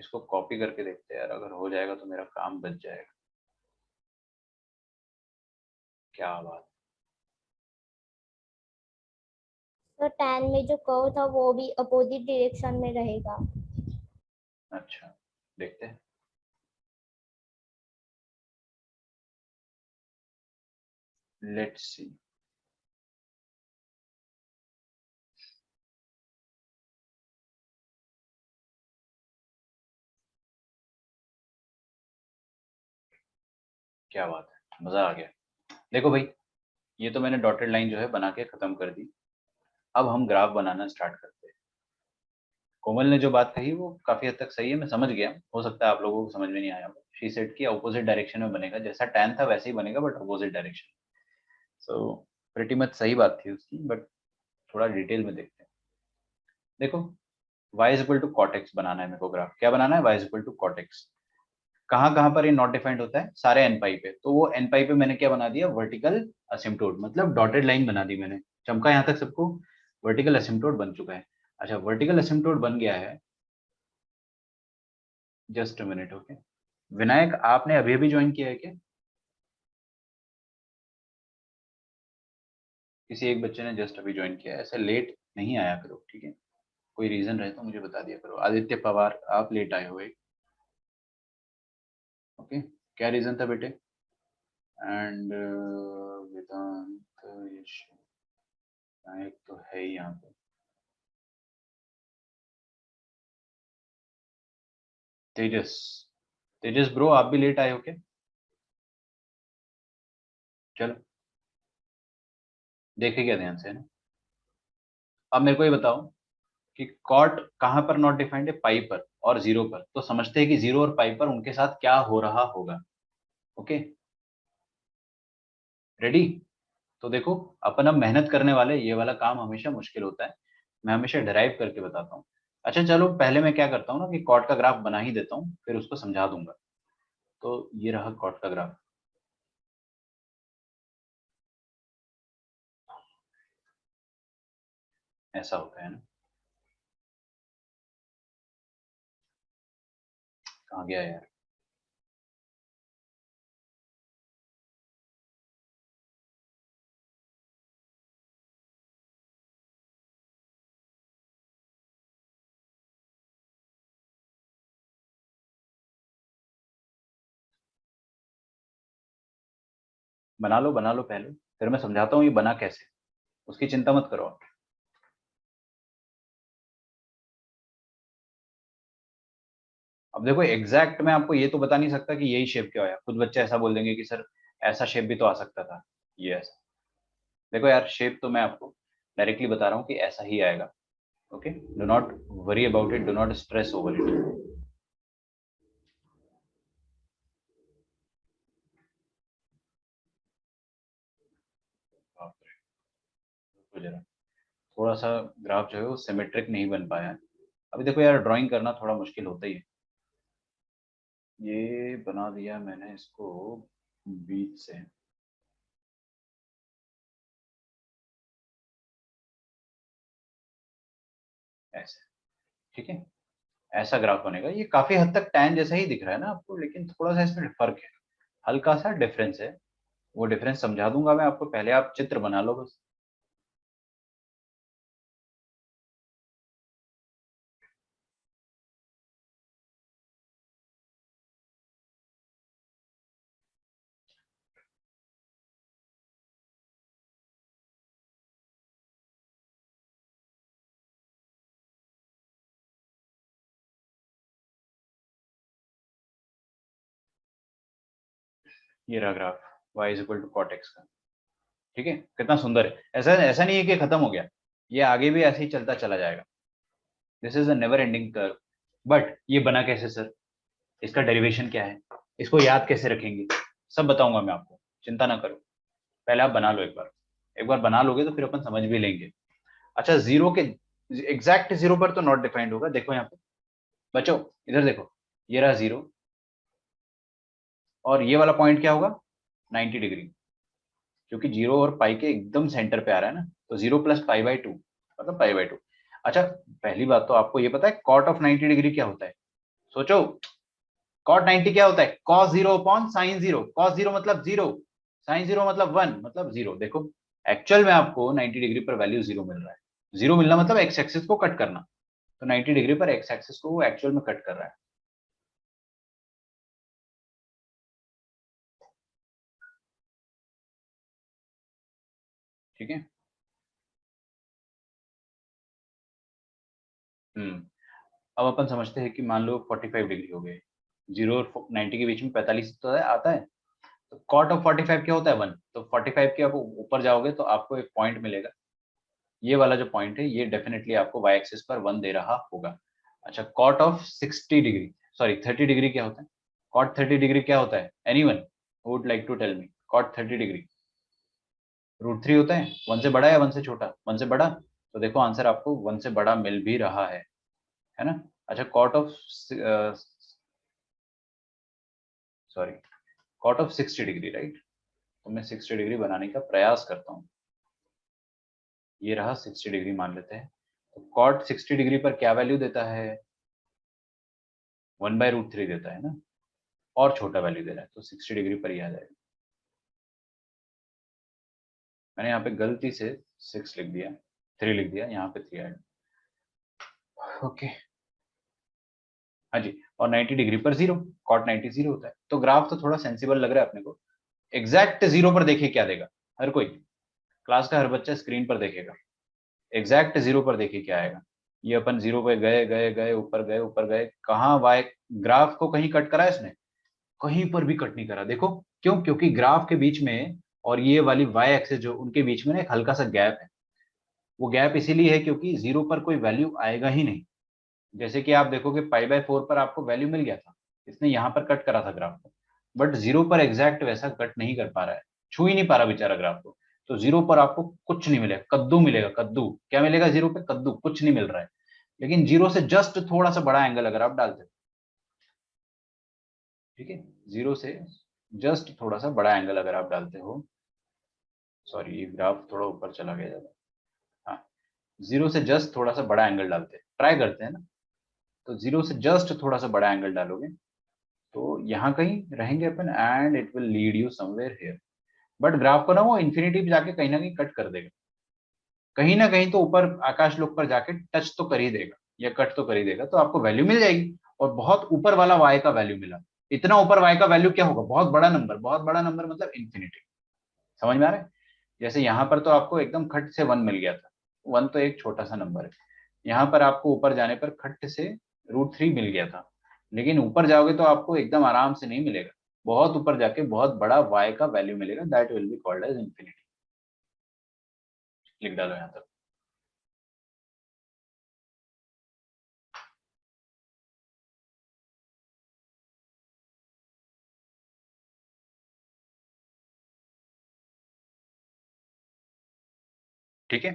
Speaker 4: इसको कॉपी करके देखते हैं यार, अगर हो जाएगा तो मेरा काम बच जाएगा। क्या बात।
Speaker 2: तो tan में जो कर्व था वो भी अपोजिट डायरेक्शन में रहेगा।
Speaker 4: अच्छा, देखते हैं। Let's see. क्या बात है, मजा आ गया। देखो भाई, ये तो मैंने डॉटेड लाइन जो है बना के खत्म कर दी। अब हम ग्राफ बनाना स्टार्ट करते हैं। कोमल ने जो बात कही वो काफी हद तक सही है, मैं समझ गया। हो सकता है आप लोगों को समझ में नहीं आया हो। शी सेड की अपोजिट डायरेक्शन में बनेगा, जैसा tan था वैसे ही बनेगा, but opposite direction. So pretty much सही बात थी उसकी, बट थोड़ा डिटेल में देखते हैं। देखो, y is equal to cot x बनाना है मेरे को ग्राफ। क्या बनाना है, y is equal to cot x. कहाँ कहाँ पर ये नॉट डिफाइंड होता है, सारे एन पाई पे। तो वो एन पाई पे मैंने क्या बना दिया, वर्टिकल असिम्प्टोट, मतलब डॉटेड लाइन बना दी मैंने। चमका यहाँ तक सबको, वर्टिकल असिम्प्टोट बन चुका है। अच्छा, वर्टिकल असिम्प्टोट बन गया है, just a minute. Okay Vinayak, आपने अभी अभी ज्वाइन किया है क्या? किसी एक बच्चे ने जस्ट अभी ज्वाइन किया है, ऐसे लेट नहीं आया करो, ठीक है? कोई रीजन रहे तो मुझे बता दिया करो। आदित्य पवार, आप लेट आए हो एक। ओके, क्या रीजन था बेटे? एंड वेदांत, यश, नायक तो है ही यहाँ पे। तेजस, तेजस ब्रो आप भी लेट आए हो क्या? चलो देखे क्या ध्यान से, है ना? अब मेरे को ये बताओ कि कॉट कहाँ पर नॉट डिफाइंड है? पाई पर और जीरो पर। तो समझते हैं कि जीरो और पाई पर उनके साथ क्या हो रहा होगा। Okay ready? तो देखो, अपन अब मेहनत करने वाले, ये वाला काम हमेशा मुश्किल होता है, मैं हमेशा डिराइव करके बताता हूँ। अच्छा चलो, पहले मैं क्या करता हूँ ना कि कॉट का ग्राफ बना ही देता हूँ, फिर उसको समझा दूंगा। तो ये रहा कॉट का ग्राफ। ऐसा होता है ना? कहाँ गया यार? बना लो पहले, फिर मैं समझाता हूँ ये बना कैसे, उसकी चिंता मत करो। अब देखो एग्जैक्ट मैं आपको ये तो बता नहीं सकता कि यही शेप क्या होया, कुछ बच्चे ऐसा बोल देंगे कि सर ऐसा शेप भी तो आ सकता था, ये ऐसा। देखो यार, शेप तो मैं आपको डायरेक्टली बता रहा हूँ कि ऐसा ही आएगा। Okay, do not worry about it, do not stress over it. जरा थोड़ा सा ग्राफ जो है वो सिमेट्रिक नहीं बन पाया है। अभी देखो यार, ड्राइंग करना थोड़ा मुश्किल होता ही है। ये बना दिया मैंने इसको बीच से। ऐसे, ठीक है? ऐसा ग्राफ बनेगा। ये काफी हद तक टैन जैसा ही दिख रहा है ना आपको, लेकिन थोड़ा सा इसमें फर्क है, हल्का सा डिफरेंस है। वो डिफरेंस समझा दूंगा मैं आपको, पहले आप चित्र बना लो बस। ये रहा graph, y is equal to cot x का। ठीक है, कितना सुंदर है। ऐसा ऐसा नहीं है कि खत्म हो गया, ये आगे भी ऐसे ही चलता चला जाएगा। This is a never ending curve. But ये बना कैसे सर? इसका डेरिवेशन क्या है? इसको याद कैसे रखेंगे? सब बताऊंगा मैं आपको, चिंता ना करो। पहले आप बना लो एक बार, एक बार बना लोगे तो फिर अपन समझ भी लेंगे। अच्छा, जीरो के एग्जैक्ट जीरो पर तो नॉट डिफाइंड होगा। देखो यहाँ पे बच्चों, इधर देखो, ये रहा जीरो, और ये वाला पॉइंट क्या होगा? 90 डिग्री, क्योंकि जीरो और पाई के एकदम सेंटर पे आ रहा है ना। तो zero plus pi by two मतलब पाई बाई टू। अच्छा, पहली बात तो आपको ये पता है कॉट ऑफ 90 डिग्री क्या होता है? सोचो, कॉट 90 क्या होता है? Cos zero upon sine zero. Cos zero मतलब जीरो, साइन जीरो मतलब वन मतलब जीरो। देखो, एक्चुअल में आपको 90 डिग्री पर वैल्यू जीरो मिल रहा है। जीरो मिलना मतलब एक्स एक्सिस को कट करना, तो 90 डिग्री पर एक्स एक्सिस को वो एक्चुअल में कट कर रहा है। ठीक है। अब अपन समझते हैं कि मान लो 45 डिग्री हो गए, जीरो और 90 के बीच में 45 तो आता है। तो कॉट ऑफ 45 क्या होता है? वन। तो 45 के आप ऊपर जाओगे तो आपको एक पॉइंट मिलेगा, ये वाला जो पॉइंट है ये डेफिनेटली आपको वाई एक्सिस पर वन दे रहा होगा। अच्छा, cot of 60 degree, sorry 30 degree क्या होता है? कॉट 30 डिग्री क्या होता है? Anyone would like to tell me? Cot 30 degree root three होता है। वन से बड़ा या वन से छोटा? वन से बड़ा। तो देखो आंसर आपको वन से बड़ा मिल भी रहा है ना? अच्छा, cot of sorry cot of 60 degree, right? तो मैं 60 डिग्री बनाने का प्रयास करता हूँ। ये रहा 60 डिग्री मान लेते हैं। तो कॉट 60 डिग्री पर क्या वैल्यू देता है? 1/√3 देता है ना, और छोटा वैल्यू दे रहा है, तो 60 डिग्री पर ही आ जाएगा। मैंने यहाँ पे गलती से 6 लिख दिया, 3 लिख दिया, यहाँ पे 3 ऐड। ओके, हाँ जी, और 90 डिग्री पर 0, cot 90 0 होता है। तो ग्राफ तो थोड़ा सेंसिबल लग रहा है अपने को। एग्जैक्ट 0 पर देखिए क्या देगा, हर कोई क्लास का हर बच्चा स्क्रीन पर देखेगा, एग्जैक्ट 0 पर देखिए क्या आएगा। ये अपन 0 पे गए गए गए, ऊपर गए ऊपर गए, कहाँ वाई ग्राफ को कहीं कट करा है इसने? कहीं पर भी कट नहीं करा। देखो क्यों? क्योंकि ग्राफ के बीच में और ये वाली वाई एक्सिस जो उनके बीच में ना एक हल्का सा गैप है। वो गैप इसीलिए है क्योंकि 0 पर कोई वैल्यू आएगा ही नहीं। जैसे कि आप देखोगे π/4 पर आपको वैल्यू मिल गया था, इसने यहाँ पर कट करा था ग्राफ को, बट 0 पर एग्जैक्ट वैसा कट नहीं कर पा रहा है, छू ही नहीं पा रहा बेचारा ग्राफ को। तो 0 पर आपको कुछ नहीं मिलेगा, कद्दू मिलेगा, कद्दू। क्या मिलेगा 0 पे? कद्दू, कुछ नहीं मिल रहा है। लेकिन 0 से जस्ट थोड़ा सा बड़ा एंगल अगर आप डालते हो, ठीक है, 0 से जस्ट थोड़ा सा बड़ा एंगल अगर आप डालते हो, सॉरी ये ग्राफ थोड़ा ऊपर चला गया ज्यादा, हाँ, 0 से जस्ट थोड़ा सा बड़ा एंगल डालते हैं, ट्राई करते हैं ना, तो 0 से जस्ट थोड़ा सा बड़ा एंगल डालोगे तो यहाँ कहीं रहेंगे अपन, and it will lead you somewhere here. But graph को ना वो इन्फिनिटी पे जाके कहीं ना कहीं कट कर देगा, कहीं ना कहीं तो ऊपर आकाश लोक पर जाके टच तो कर ही देगा या कट तो कर ही देगा, तो आपको वैल्यू मिल जाएगी। और बहुत ऊपर वाला वाई का वैल्यू मिला, इतना ऊपर वाई का वैल्यू क्या होगा? बहुत बड़ा नंबर, बहुत बड़ा नंबर मतलब इन्फिनिटी। समझ में आ रहा है? जैसे यहाँ पर तो आपको एकदम खट से 1 मिल गया था, 1 तो एक छोटा सा नंबर है। यहाँ पर आपको ऊपर जाने पर खट से √3 मिल गया था, लेकिन ऊपर जाओगे तो आपको एकदम आराम से नहीं मिलेगा, बहुत ऊपर जाके बहुत बड़ा y का वैल्यू मिलेगा, that will be called as infinity. लिख डालो यहाँ तक। ठीक है,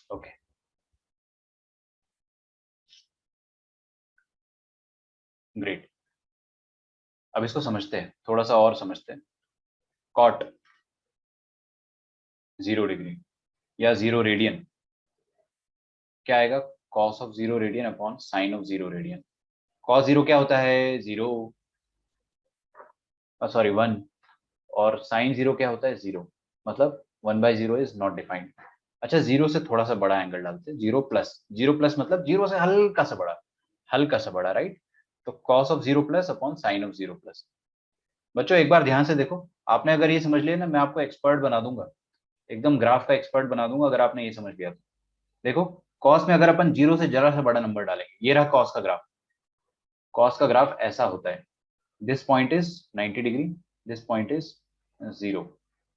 Speaker 4: ओके, ग्रेट। अब इसको समझते हैं, थोड़ा सा और समझते हैं। कॉट 0 डिग्री या 0 रेडियन क्या आएगा? Cos of 0 radian upon sine of 0 radian. Cos 0 क्या होता है? 0, सॉरी 1, और साइन 0 क्या होता है? 0, मतलब 1/0 इज नॉट डिफाइंड। अच्छा, 0 से थोड़ा सा बड़ा एंगल डालते हैं, 0+, 0+ मतलब 0 से हल्का सा बड़ा, हल्का सा बड़ा, राइट? तो cos of 0+ upon sine of 0+। बच्चों एक बार ध्यान से देखो, आपने अगर ये समझ लिया ना, मैं आपको एक्सपर्ट बना दूंगा, एकदम ग्राफ का एक्सपर्ट बना दूंगा अगर आपने ये समझ लिया तो। देखो, कॉस में अगर अपन 0 से जरा सा बड़ा नंबर डालेंगे, ये रहा कॉस का ग्राफ। कॉस का ग्राफ ऐसा होता है, this point is 90 degree, this point is 0।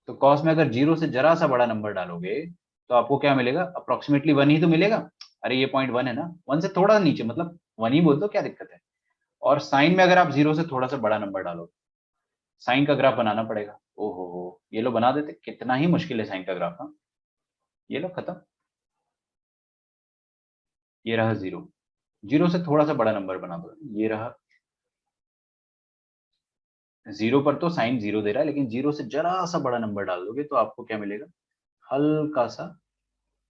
Speaker 4: तो कॉस में अगर 0 से जरा सा बड़ा नंबर डालोगे तो आपको क्या मिलेगा? अप्रोक्सीमेटली 1 ही तो मिलेगा। अरे ये पॉइंट 1 है ना, 1 से थोड़ा नीचे, मतलब 1 ही बोल दो, क्या दिक्कत है? और साइन में अगर आप 0 से थोड़ा सा बड़ा नंबर डालोगे, साइन का ग्राफ बनाना पड़ेगा। ओहो हो, ये लो बना देते, कितना ही मुश्किल है साइन का ग्राफ। हाँ, ये लो खत्म, ये रहा 0, 0 से थोड़ा सा बड़ा नंबर बना दो, ये रहा 0 पर तो साइन 0 दे रहा है, लेकिन 0 से जरा सा बड़ा नंबर डाल दोगे तो आपको क्या मिलेगा? हल्का सा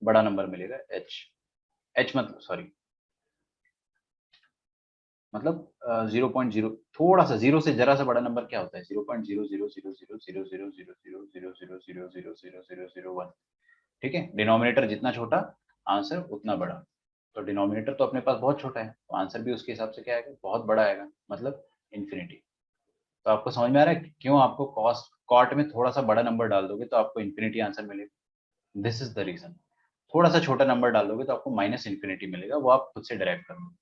Speaker 4: बड़ा नंबर मिलेगा, एच। एच मतलब, सॉरी, मतलब 0.0, थोड़ा सा 0 से जरा सा बड़ा नंबर क्या होता है? 0.000000000000000000001। ठीक है, डिनोमिनेटर जितना छोटा, आंसर उतना बड़ा। तो डिनोमिनेटर तो अपने पास बहुत छोटा है, तो आंसर भी उसके हिसाब से क्या आएगा? बहुत बड़ा आएगा, मतलब इन्फिनिटी। तो आपको समझ में आ रहा है कि क्यों आपको कॉस कॉट में थोड़ा सा बड़ा नंबर डाल दोगे तो आपको इन्फिनिटी आंसर मिलेगा? This is the reason. थोड़ा सा छोटा नंबर डाल दोगे तो आपको माइनस इन्फिनिटी मिलेगा, वो आप खुद से डिराइव कर लो,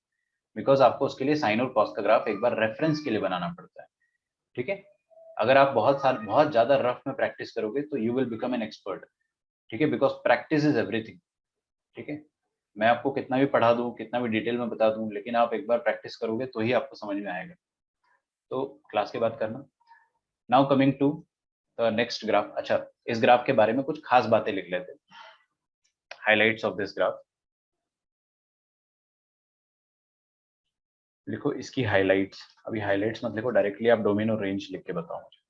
Speaker 4: बिकॉज आपको उसके लिए साइन और कॉस का ग्राफ एक बार रेफरेंस के लिए बनाना पड़ता है। ठीक है, अगर आप बहुत ज्यादा रफ में प्रैक्टिस करोगे तो you will become an expert. ठीक है, बिकॉज प्रैक्टिस इज एवरीथिंग। ठीक है, मैं आपको कितना भी पढ़ा दूं, कितना भी डिटेल में बता दूं, लेकिन आप एक बार प्रैक्टिस करोगे तो ही आपको समझ में आएगा। तो क्लास के बाद करना। Now coming to the next graph. अच्छा, इस ग्राफ के बारे में कुछ खास बातें लिख लेते हैं, हाइलाइट्स ऑफ दिस ग्राफ। लिखो इसकी हाइलाइट्स। अभी हाइलाइट्स मत लिखो, डायरेक्टली आप डोमेन और रेंज लिख के बताओ मुझे।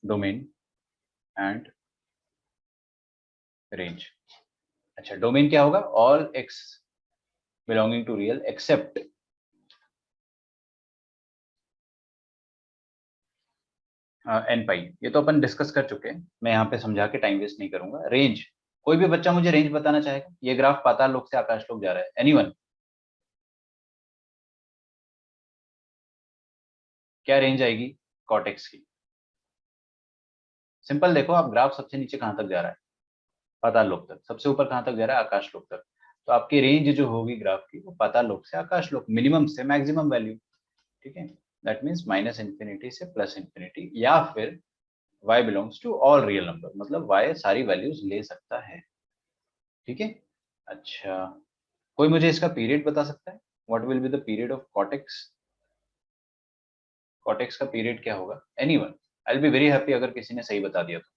Speaker 4: Domain and range. अच्छा, डोमेन क्या होगा? All x belonging to real except n pi. ये तो अपन डिस्कस कर चुके हैं, मैं यहाँ पे समझा के टाइम वेस्ट नहीं करूंगा। रेंज, कोई भी बच्चा मुझे रेंज बताना चाहेगा? ये ग्राफ पाताल लोक से आकाश लोक जा रहा है, एनीवन? क्या रेंज आएगी कॉटेक्स की? सिंपल देखो आप, ग्राफ सबसे नीचे कहां तक जा रहा है? पाताल लोक तक। सबसे ऊपर कहां तक जा रहा है? आकाश लोक तक। तो आपकी रेंज जो होगी ग्राफ की, वो पाताल लोक से आकाश लोक, मिनिमम से मैक्सिमम वैल्यू। ठीक है, दैट मीन्स माइनस इंफिनिटी से प्लस इंफिनिटी, या फिर y belongs to all real number, मतलब y सारी वैल्यूज ले सकता है। ठीक है। अच्छा, कोई मुझे इसका पीरियड बता सकता है? What will be the period of cortex? Cortex का पीरियड क्या होगा? Anyone? I will be very happy अगर किसी ने सही बता दिया तो।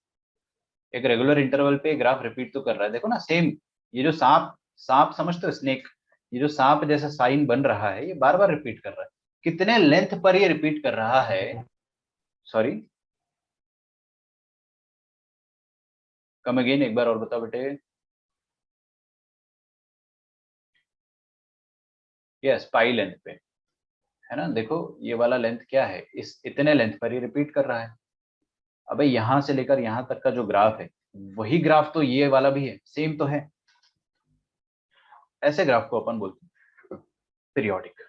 Speaker 4: एक रेगुलर इंटरवल पे ग्राफ रिपीट तो कर रहा है, देखो ना, सेम। ये जो सांप, सांप समझते हो, स्नेक, ये जो सांप जैसा साइन बन रहा है, ये बार बार रिपीट कर रहा है। कितने लेंथ पर ये रिपीट कर रहा है? सॉरी, कम अगेन, एक बार और बताओ बेटे। यस, पाई लेंथ पे, है ना। देखो ये वाला लेंथ क्या है, इस इतने लेंथ पर ये रिपीट कर रहा है। अबे यहां से लेकर यहां तक का जो ग्राफ है, वही ग्राफ तो ये वाला भी है, सेम तो है। ऐसे ग्राफ को अपन बोलते हैं पीरियोडिक।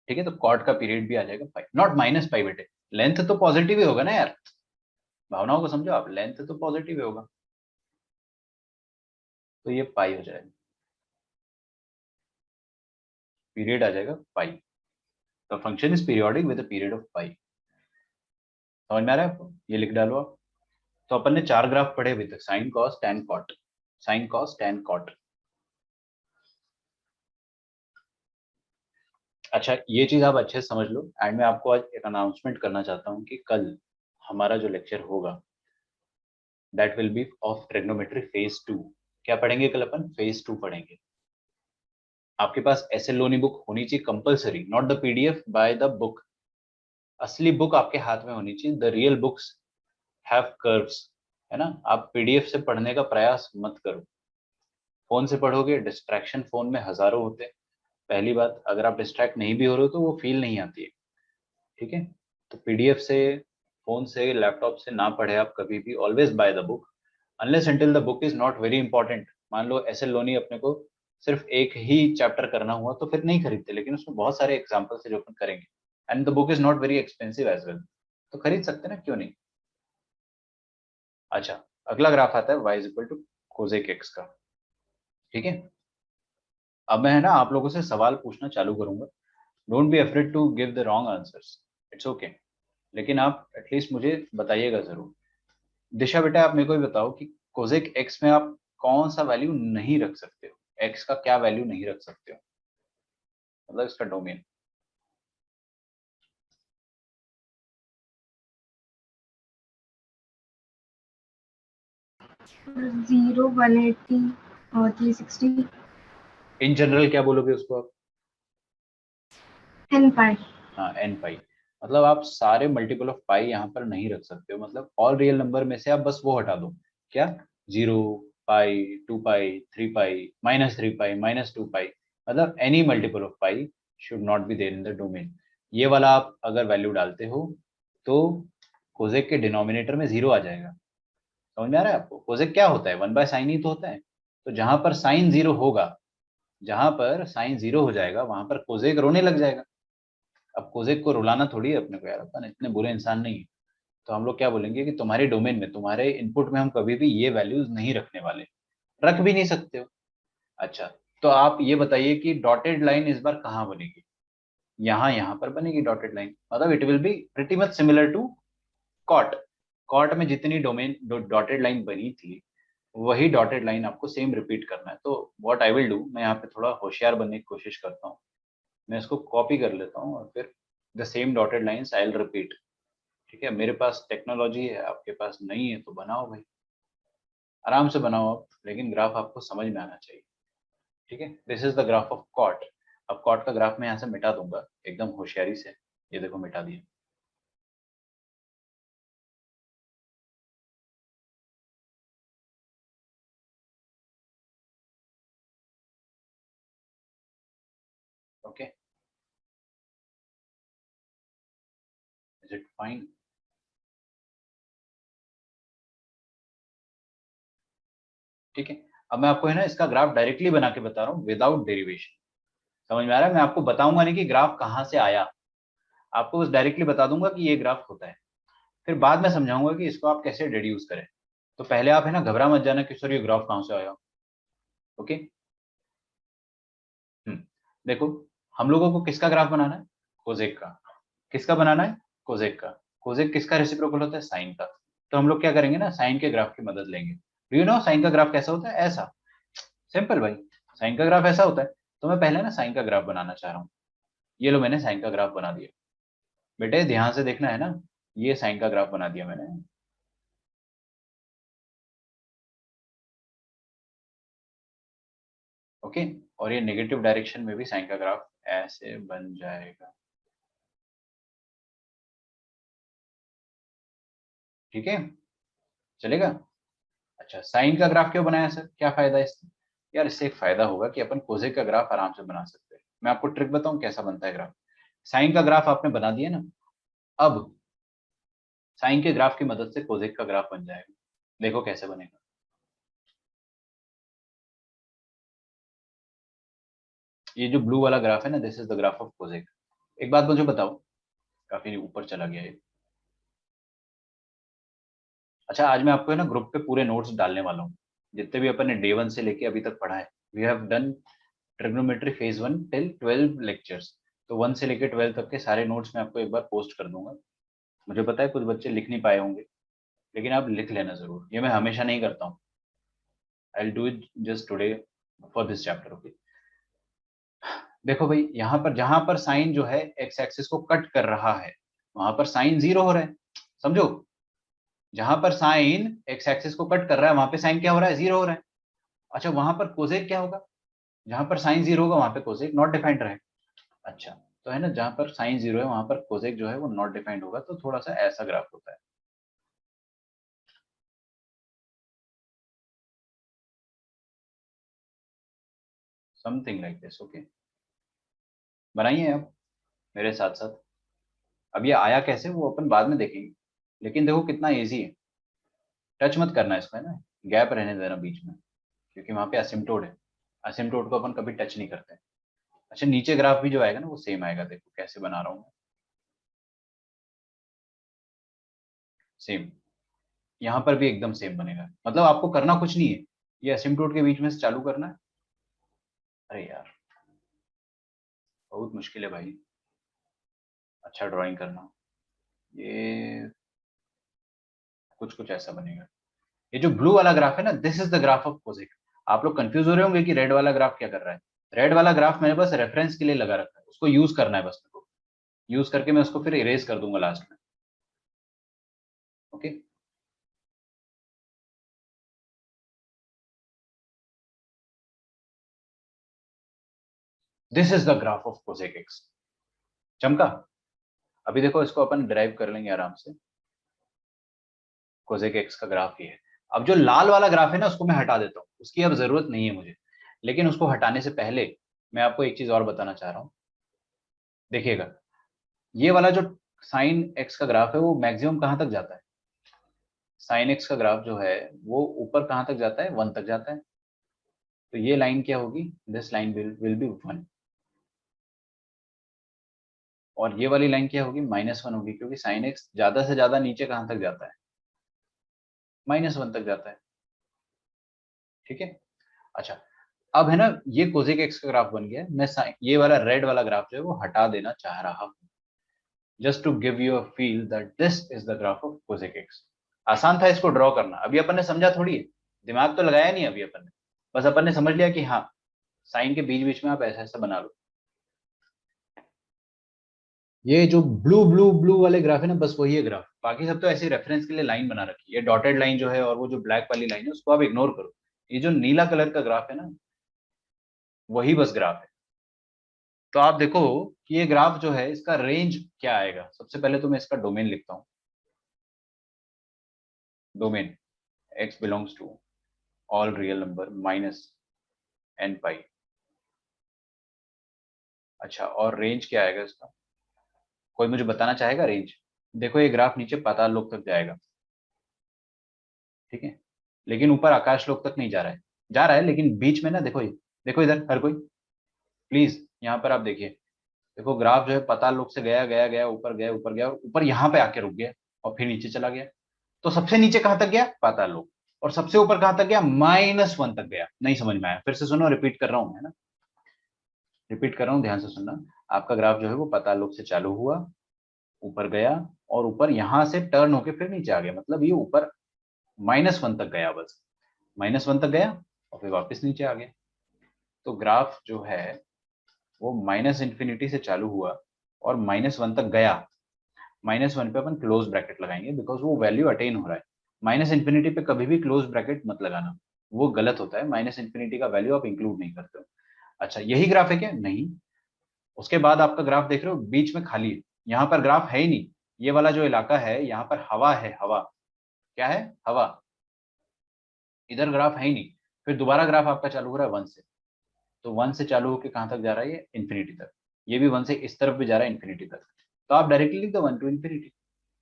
Speaker 4: ठीक है, तो कॉट का पीरियड भी आ जाएगा पाई, नॉट माइनस पाई बेटे। लेंथ तो पॉजिटिव ही होगा ना यार, भावनाओं को समझो आप, लेंथ तो पॉजिटिव ही होगा, तो ये पाई हो जाएगा, पीरियड आ जाएगा पाई। तो function is periodic with a period of pi. समझ में आ रहा है आपको? ये लिख डालो आप। तो अपन ने 4 ग्राफ पढ़े अभी तक, sine cos tan cot, sine cos tan cot. अच्छा, ये चीज आप अच्छे से समझ लो। एंड मैं आपको आज एक अनाउंसमेंट करना चाहता हूँ कि कल हमारा जो लेक्चर होगा, that will B of trigonometry phase 2। क्या पढ़ेंगे कल अपन? फेज 2 पढ़ेंगे। आपके पास एसएलओनी बुक होनी चाहिए compulsory, not the PDF, by the book. असली बुक आपके हाथ में होनी चाहिए। The real books have curves, है ना। आप पीडीएफ से पढ़ने का प्रयास मत करो। फोन से पढ़ोगे, डिस्ट्रैक्शन फोन में हजारों होते हैं। पहली बात, अगर आप डिस्ट्रैक्ट नहीं भी हो रहे हो तो वो फील नहीं आती है। ठीक है, तो पीडीएफ से, फोन से, लैपटॉप से ना पढ़े आप कभी भी। Always by the book, unless until the book is not very important. मान लो एस एल लोनी अपने को सिर्फ एक ही चैप्टर करना हुआ तो फिर नहीं खरीदते, लेकिन उसमें बहुत सारे एग्जाम्पल्स है जो अपन करेंगे। And the book is not very expensive as well, तो खरीद सकते हैं ना, क्यों नहीं। अच्छा, अगला ग्राफ आता है y is equal to cosec x का। ठीक है, अब मैं, है ना, आप लोगों से सवाल पूछना चालू करूंगा। Don't be afraid to give the wrong answers, it's okay. लेकिन आप एटलीस्ट मुझे बताइएगा जरूर। दिशा बेटा, आप मेरे को भी बताओ कि कोसेक एक्स में आप कौन सा वैल्यू नहीं रख सकते हो? एक्स का क्या वैल्यू नहीं रख सकते हो, मतलब इसका डोमेन।
Speaker 5: 0, 180 और 360।
Speaker 4: इन जनरल क्या बोलोगे उसको आप?
Speaker 5: एन पाई।
Speaker 4: हाँ, एन पाई। मतलब आप सारे मल्टीपल ऑफ पाई यहाँ पर नहीं रख सकते हो। मतलब ऑल रियल नंबर में से आप बस वो हटा दो, क्या? 0, पाई, 2 पाई, 3 पाई, -3 पाई, -2 पाई, मतलब any multiple of pi should not be there in the domain. ये वाला आप अगर वैल्यू डालते हो तो कोजेक के डिनोमिनेटर में 0 आ जाएगा। समझ में आ रहा है आपको? कोजेक क्या होता है? 1/sin ही तो होता है। तो जहां पर साइन 0 होगा, जहां पर साइन 0 हो जाएगा, वहां पर कोजेक रोने लग जाएगा। अब कोजेक को रुलाना थोड़ी है अपने को यार, अपन इतने बुरे इंसान नहीं है। तो हम लोग क्या बोलेंगे कि तुम्हारे डोमेन में, तुम्हारे इनपुट में हम कभी भी ये वैल्यूज नहीं रखने वाले, रख भी नहीं सकते हो। अच्छा, तो आप ये बताइए कि डॉटेड लाइन इस बार कहाँ बनेगी? यहाँ पर बनेगी डॉटेड लाइन। मतलब it will be pretty much similar to cot. Cot में जितनी डोमेन डॉटेड लाइन बनी थी, वही डॉटेड लाइन आपको सेम रिपीट करना है। तो व्हाट आई विल डू, मैं यहाँ पे थोड़ा होशियार बनने की कोशिश करता हूँ। मैं इसको कॉपी कर लेता हूँ और फिर the same dotted lines I will repeat. ठीक है, मेरे पास टेक्नोलॉजी है, आपके पास नहीं है, तो बनाओ भाई। आराम से बनाओ आप, लेकिन ग्राफ आपको समझ में आना चाहिए। ठीक है, this is the graph of cot. अब कॉट का ग्राफ मैं यहाँ से मिटा दूंगा एकदम होशियारी से। ये देखो मिटा दिया। Okay, is it fine? ठीक है, अब मैं आपको है ना इसका ग्राफ डायरेक्टली बना के बता रहा हूँ विदाउट डेरिवेशन। समझ में आ रहा है? मैं आपको बताऊंगा नहीं कि ग्राफ कहाँ से आया, आपको बस डायरेक्टली बता दूंगा कि ये ग्राफ होता है, फिर बाद में समझाऊंगा कि इसको आप कैसे डिड्यूस करें। तो पहले आप है ना घबरा मत जाना कि सर ये ग्राफ कहाँ से आया। ओके, देखो, हम लोगों को किसका ग्राफ बनाना है? कोजेक का। किसका बनाना है? कोजेक का। कोजेक किसका रेसिप्रोकल होता है? साइन का। तो हम लोग क्या करेंगे ना, साइन के ग्राफ की मदद लेंगे। डू यू नो साइन का ग्राफ कैसा होता है? ऐसा, सिंपल भाई, साइन का ग्राफ ऐसा होता है। तो मैं पहले ना साइन का ग्राफ बनाना चाह रहा हूँ। ये लो, मैंने साइन का ग्राफ बना दिया। बेटे ध्यान से देखना है ना, ये साइन का ग्राफ बना दिया मैंने। ओके, और ये नेगेटिव डायरेक्शन में भी साइन का ग्राफ ऐसे बन जाएगा। ठीक है, चलेगा? अच्छा, साइन का ग्राफ क्यों बनाया सर, क्या फायदा है इससे? यार इससे एक फायदा होगा कि अपन कोसेक का ग्राफ आराम से बना सकते हैं। मैं आपको ट्रिक बताऊं कैसा बनता है ग्राफ। साइन का ग्राफ आपने बना दिया ना, अब साइन के ग्राफ की मदद से कोसेक का ग्राफ बन जाएगा। देखो कैसे बनेगा। ये जो ब्लू वाला ग्राफ है ना, this is the graph of cosec. एक बात मुझे बताओ, काफी ऊपर चला गया ये। अच्छा, आज मैं आपको है ना ग्रुप पे पूरे नोट्स डालने वाला हूँ, जितने भी अपन ने डे 1 से लेके अभी तक पढ़ा है। We have done trigonometry phase 1 till 12 lectures. तो 1 से लेके 12 तक के सारे नोट्स मैं आपको एक बार पोस्ट कर दूंगा। मुझे पता है कुछ बच्चे लिख नहीं पाए होंगे, लेकिन आप लिख लेना जरूर। ये मैं हमेशा नहीं करता हूँ, I will do it just today for this chapter. Okay, देखो भाई, यहाँ पर जहां पर साइन जो है एक्स एक्सिस को कट कर रहा है, वहां पर साइन 0 हो रहा है। समझो, जहां पर साइन एक्स एक्सिस को कट कर रहा है वहां पे साइन क्या हो रहा है? 0 हो रहा है। अच्छा, वहां पर कोसेक क्या होगा? जहां पर साइन 0 होगा वहां पे कोसेक नॉट डिफाइंड रहे। अच्छा, तो है ना, जहां पर साइन 0 है वहां पर कोसेक जो है वो नॉट डिफाइंड होगा, तो थोड़ा सा ऐसा ग्राफ होता है। Something like this. ओके, बनाइए आप मेरे साथ साथ। अब ये आया कैसे वो अपन बाद में देखेंगे, लेकिन देखो कितना इजी है। टच मत करना इसको, है ना, गैप रहने देना बीच में, क्योंकि वहां पे असिम्प्टोट है। असिम्प्टोट को अपन कभी टच नहीं करते। अच्छा, नीचे ग्राफ भी जो आएगा ना वो सेम आएगा। देखो कैसे बना रहा हूँ मैं, सेम। यहाँ पर भी एकदम सेम बनेगा। मतलब आपको करना कुछ नहीं है, ये असिम्प्टोट के बीच में से चालू करना है। अरे यार, बहुत मुश्किल है भाई, अच्छा ड्राइंग करना। ये कुछ कुछ ऐसा बनेगा। ये जो ब्लू वाला ग्राफ है ना, this is the graph of cosec. आप लोग कंफ्यूज हो रहे होंगे कि रेड वाला ग्राफ क्या कर रहा है। रेड वाला ग्राफ मैंने बस रेफरेंस के लिए लगा रखा है, उसको यूज करना है बस। मेरे को यूज करके मैं उसको फिर इरेज कर दूंगा लास्ट में। Okay, this is the graph of cosec x. चमका? अभी देखो इसको अपन ड्राइव कर लेंगे आराम से। कोसेक एक्स का ग्राफ ये है। अब जो लाल वाला ग्राफ है ना उसको मैं हटा देता हूँ, उसकी अब जरूरत नहीं है मुझे। लेकिन उसको हटाने से पहले मैं आपको एक चीज और बताना चाह रहा हूँ। देखिएगा, ये वाला जो साइन एक्स का ग्राफ है वो मैक्सिमम कहाँ तक जाता है? साइन एक्स का ग्राफ जो है वो ऊपर कहाँ तक जाता है? 1 तक जाता है। तो ये लाइन क्या होगी? This line will be 1। और ये वाली लाइन क्या होगी? -1 होगी, क्योंकि साइन एक्स ज्यादा से ज्यादा नीचे कहाँ तक जाता है? -1 तक जाता है। ठीक है, अच्छा, अब है ना ये कोसेक एक्स का ग्राफ बन गया। मैं ये वाला रेड वाला ग्राफ जो है वो हटा देना चाह रहा हूँ, just to give you a feel that this is the graph of cosec x. आसान था इसको ड्रॉ करना, अभी अपन ने समझा थोड़ी है, दिमाग तो लगाया नहीं अभी अपन ने, बस अपन ने समझ लिया कि हाँ साइन के बीच बीच में आप ऐसा ऐसा बना लो। ये जो ब्लू ब्लू ब्लू वाले ग्राफ है ना, बस वही है ग्राफ। बाकी सब तो ऐसे रेफरेंस के लिए लाइन बना रखी है, डॉटेड लाइन जो है और वो जो ब्लैक वाली लाइन है उसको आप इग्नोर करो। ये जो नीला कलर का ग्राफ है ना, वही बस ग्राफ है। तो आप देखो कि ये ग्राफ जो है इसका रेंज क्या आएगा। सबसे पहले तो मैं इसका डोमेन लिखता हूँ। Domain x belongs to all real number minus n pi. अच्छा, और रेंज क्या आएगा इसका? कोई मुझे बताना चाहेगा रेंज? देखो ये ग्राफ नीचे पाताल लोक तक जाएगा, ठीक है, लेकिन ऊपर आकाश लोक तक नहीं जा रहा है। जा रहा है लेकिन बीच में ना, देखो ये, देखो इधर हर कोई प्लीज यहाँ पर आप देखिए। देखो ग्राफ जो है पाताल लोक से गया गया गया, ऊपर गया ऊपर गया, और ऊपर यहाँ पे आके रुक गया और फिर नीचे चला गया। तो सबसे नीचे कहाँ तक गया? पाताल लोक। और सबसे ऊपर कहाँ तक गया? -1 तक गया। नहीं समझ में आया? फिर से सुनो, रिपीट कर रहा हूँ, है ना, रिपीट कर रहा हूँ, ध्यान से सुनना। आपका ग्राफ जो है वो पाताल लोक से चालू हुआ, ऊपर गया, और ऊपर यहाँ से टर्न होके फिर नीचे आ गया। मतलब ये ऊपर -1 तक गया, बस -1 तक गया और फिर वापस नीचे आ गया। तो ग्राफ जो है वो -∞ से चालू हुआ और -1 तक गया। -1 पे अपन क्लोज ब्रैकेट लगाएंगे बिकॉज वो वैल्यू अटेन हो रहा है। -∞ पे कभी भी क्लोज ब्रैकेट मत लगाना, वो गलत होता है। -∞ का वैल्यू आप इंक्लूड नहीं करते हो। अच्छा, यही ग्राफ है क्या? नहीं। उसके बाद आपका ग्राफ देख रहे हो बीच में खाली है, यहाँ पर ग्राफ है ही नहीं। ये वाला जो इलाका है यहाँ पर हवा है, हवा। क्या है? हवा। इधर ग्राफ है ही नहीं। फिर दोबारा ग्राफ आपका चालू हो रहा है 1 से। तो 1 से चालू होकर कहाँ तक जा रहा है? ये इन्फिनिटी तक। ये भी 1 से इस तरफ भी जा रहा है, इन्फिनिटी तक। तो आप डायरेक्टली लिख दो 1 to इन्फिनिटी।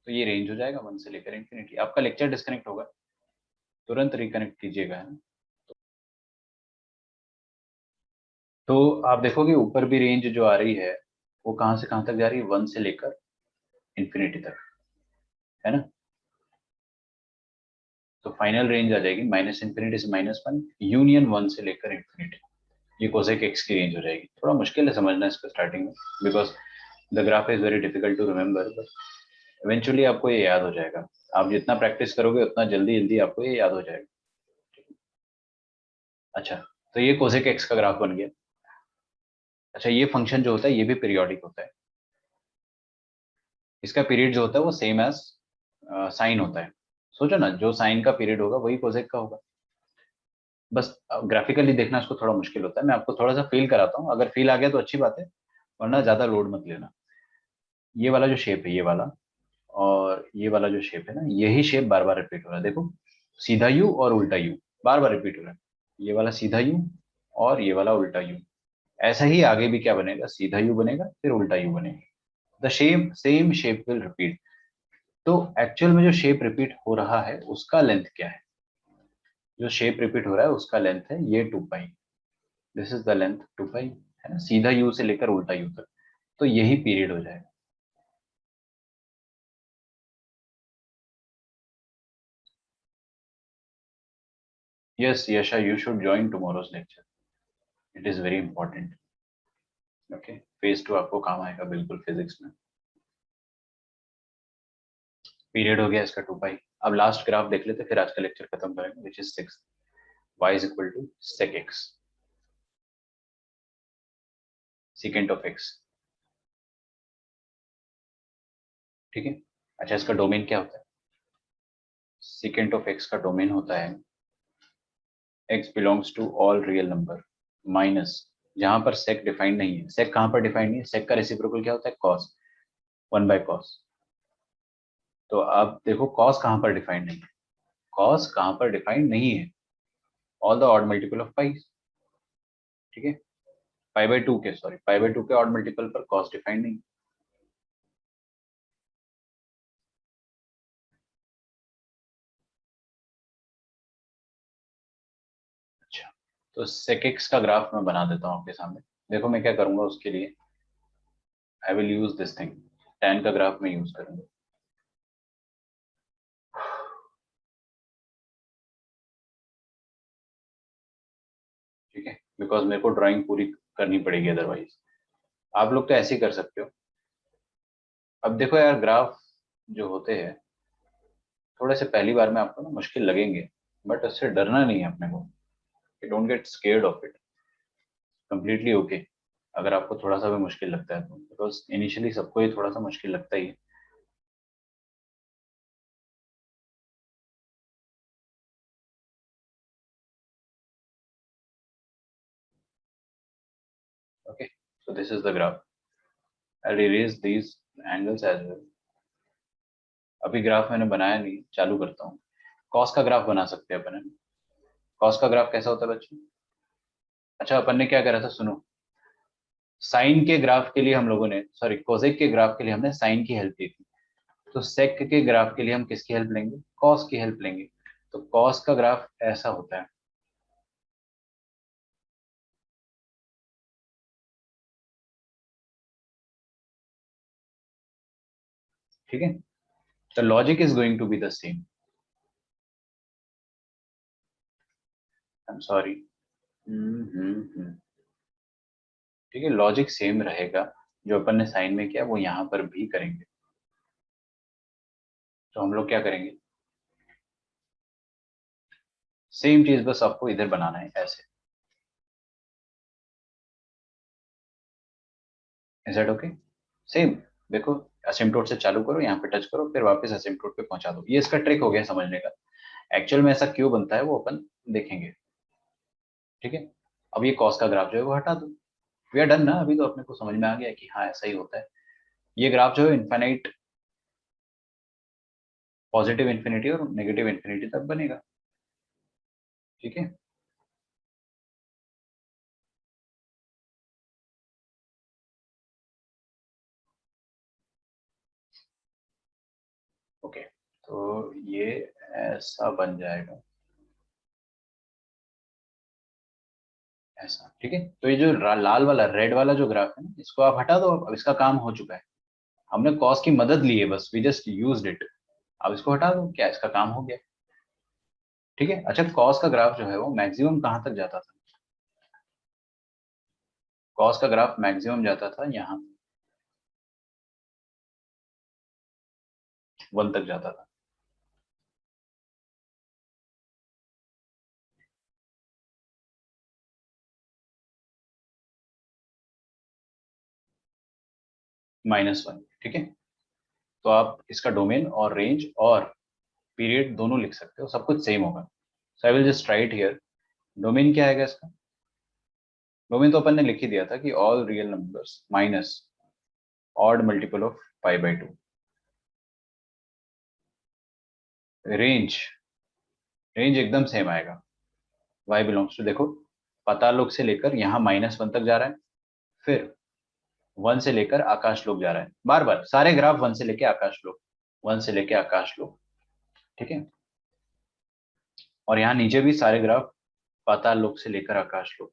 Speaker 4: तो ये रेंज हो जाएगा 1 से लेकर इन्फिनिटी। आपका लेक्चर डिस्कनेक्ट होगा, तुरंत रिकनेक्ट कीजिएगा, है ना। तो आप देखोगे ऊपर भी रेंज जो आ रही है वो कहाँ से कहाँ तक जा रही है? 1 से लेकर इन्फिनिटी तक, है ना। तो फाइनल रेंज आ जाएगी -∞ से -1 यूनियन 1 से लेकर इन्फिनिटी। ये कोसेक एक्स की रेंज हो जाएगी। थोड़ा मुश्किल है समझना इसको स्टार्टिंग में, because the graph is very difficult to remember, but eventually आपको ये याद हो जाएगा। आप जितना प्रैक्टिस करोगे उतना जल्दी जल्दी आपको ये याद हो जाएगा। अच्छा, तो ये कोसेक एक्स का ग्राफ बन गया। अच्छा, ये फंक्शन जो होता है ये भी पीरियोडिक होता है। इसका पीरियड जो होता है वो सेम एज साइन होता है। सोचो ना, जो साइन का पीरियड होगा वही कोसेक का होगा। बस ग्राफिकली देखना इसको थोड़ा मुश्किल होता है। मैं आपको थोड़ा सा फील कराता हूँ, अगर फील आ गया तो अच्छी बात है, वरना ज्यादा लोड मत लेना। ये वाला जो शेप है ये वाला, और ये वाला जो शेप है ना, यही शेप बार बार रिपीट हो रहा है। देखो, सीधा यू और उल्टा यू बार बार रिपीट हो रहा है। ये वाला सीधा यू और ये वाला उल्टा यू। ऐसा ही आगे भी क्या बनेगा? सीधा यू बनेगा फिर उल्टा यू बनेगा। The same shape will repeat. तो एक्चुअल में जो शेप रिपीट हो रहा है उसका लेंथ क्या है? जो शेप रिपीट हो रहा है उसका लेंथ है ये 2 पाई। दिस इज द लेंथ 2 पाई, है ना, सीधा यू से लेकर उल्टा यू तक। तो यही पीरियड हो जाएगा। Yes Yasha, you should join tomorrow's lecture, it is very important. Okay, phase 2 आपको काम आएगा बिल्कुल फिजिक्स में। पीरियड हो गया इसका 2 पाई। अब लास्ट ग्राफ देख लेते फिर आज का लेक्चर खत्म करेंगे, which is 6 y is equal to sec x, secant of x। ठीक है। अच्छा, इसका डोमेन क्या होता है? secant of x का डोमेन होता है x belongs to all real number minus, जहां पर sec डिफाइंड नहीं है। sec कहां पर डिफाइंड नहीं है? sec का रेसिप्रोकल क्या होता है? cos, 1/cos। तो अब देखो cos कहां पर डिफाइंड नहीं है? cos कहां पर डिफाइंड नहीं है? All the odd multiple of pi. ठीक है, π/2 के, सॉरी π/2 के ऑड मल्टीपल पर cos डिफाइंड नहीं। अच्छा, तो sec x का ग्राफ मैं बना देता हूँ आपके सामने। देखो मैं क्या करूंगा उसके लिए, I will use this thing, tan का ग्राफ में यूज करूंगा। ठीक है, बिकॉज मेरे को ड्राइंग पूरी करनी पड़ेगी अदरवाइज। आप लोग तो ऐसे ही कर सकते हो। अब देखो यार, ग्राफ जो होते हैं थोड़े से पहली बार में आपको ना मुश्किल लगेंगे, बट उससे डरना नहीं है अपने को। Don't get scared of it, completely okay. अगर आपको थोड़ा सा भी मुश्किल लगता है तो, बिकॉज इनिशियली सबको ही थोड़ा सा मुश्किल लगता ही है। Okay, so this is the graph. I'll erase these angles as well. अभी ग्राफ मैंने बनाया नहीं, चालू करता हूँ. कॉस का ग्राफ बना सकते हैं अपन. कॉस का ग्राफ कैसा होता है बच्चों? अच्छा, अपन ने क्या करा था, सुनो. साइन के ग्राफ के लिए हम लोगों ने, सॉरी, कोसेक के ग्राफ के लिए हमने साइन की हेल्प ली थी. तो सेक के ग्राफ के लिए हम किसकी हेल्प लेंगे? कॉस की हेल्प लेंगे. तो कॉस का ग्राफ ऐसा होता है. ठीक है, the logic is going to be the same. I'm sorry. ठीक है, लॉजिक सेम रहेगा. जो अपन ने साइन में किया वो यहाँ पर भी करेंगे. तो हम लोग क्या करेंगे? सेम चीज, बस आपको इधर बनाना है ऐसे. Is that okay? सेम. देखो, असिम्प्टोट से चालू करो, यहाँ पे टच करो, फिर वापस असिम्प्टोट पे पहुंचा दो. ये इसका ट्रिक हो गया समझने का. एक्चुअल में ऐसा क्यों बनता है वो अपन देखेंगे. ठीक है, अब ये कॉस का ग्राफ जो है वो हटा दो. वी आर डन ना. अभी तो अपने को समझ में आ गया कि हाँ ऐसा ही होता है. ये ग्राफ जो है इनफाइनाइट, पॉजिटिव इन्फिनिटी और नेगेटिव इन्फिनिटी तक बनेगा. ठीक है, ओके. तो ये ऐसा बन जाएगा, ऐसा. ठीक है, तो ये जो लाल वाला, रेड वाला जो ग्राफ है ना, इसको आप हटा दो. अब इसका काम हो चुका है. हमने कॉस की मदद ली है, बस वी जस्ट यूज्ड इट. अब इसको हटा दो, क्या इसका काम हो गया. ठीक है. अच्छा, कॉस का ग्राफ जो है वो मैक्सिमम कहाँ तक जाता था? कॉस का ग्राफ मैक्सिमम जाता था यहाँ 1 तक जाता था. -1. ठीक है, तो आप इसका डोमेन और रेंज और पीरियड दोनों लिख सकते हो, सब कुछ सेम होगा. So I will just write here. Domain क्या आएगा इसका? डोमेन तो अपन ने लिख ही दिया था कि all real numbers minus odd multiple of π/2. Range, range एकदम सेम आएगा. y बिलोंग्स टू, देखो, पाताल से लेकर यहाँ -1 तक जा रहा है, फिर 1 से लेकर आकाश लोक जा रहा है. बार बार सारे ग्राफ 1 से लेकर आकाश लोक, 1 से लेकर आकाश लोक. ठीक है, और यहाँ नीचे भी सारे ग्राफ पाताल लोक से लेकर आकाश लोक.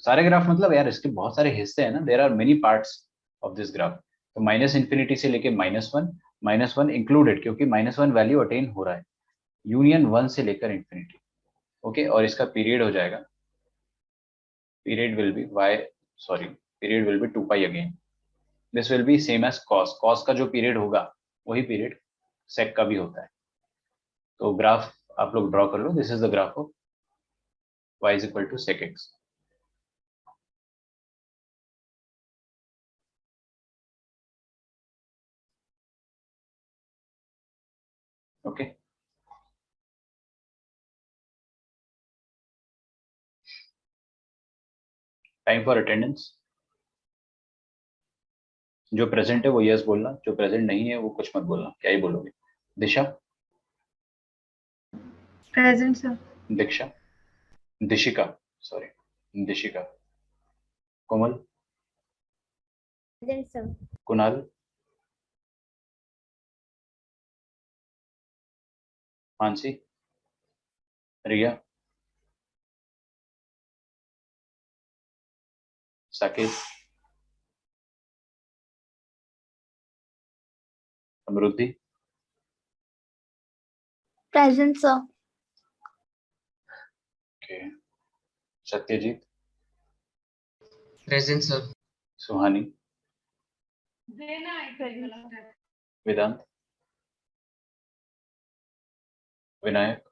Speaker 4: सारे ग्राफ मतलब यार इसके बहुत सारे हिस्से हैं ना. There are many parts of this graph. तो -∞ से लेके -1 इंक्लूडेड, क्योंकि -1 वैल्यू अटेन हो रहा है. यूनियन 1 से लेकर इंफिनिटी. ओके, और इसका पीरियड हो जाएगा, period will be period will be 2π again. This will be same as cos. Cos का जो पीरियड होगा वही पीरियड सेक का भी होता है. तो ग्राफ आप लोग ड्रॉ कर लो. This is the graph of y is equal to sec x. Okay, time for attendance. जो प्रेजेंट है वो यस बोलना, जो प्रेजेंट नहीं है वो कुछ मत बोलना. क्या ही बोलोगे? Disha,
Speaker 5: present sir.
Speaker 4: Diksha, Dishika, sorry, Dishika. Komal,
Speaker 2: present sir.
Speaker 4: Kunal, Mansi, Riya, Saqib, Samriddhi,
Speaker 2: present sir.
Speaker 4: Okay, Satyajit,
Speaker 6: present sir.
Speaker 4: Suhani, Vedant, Vinayak,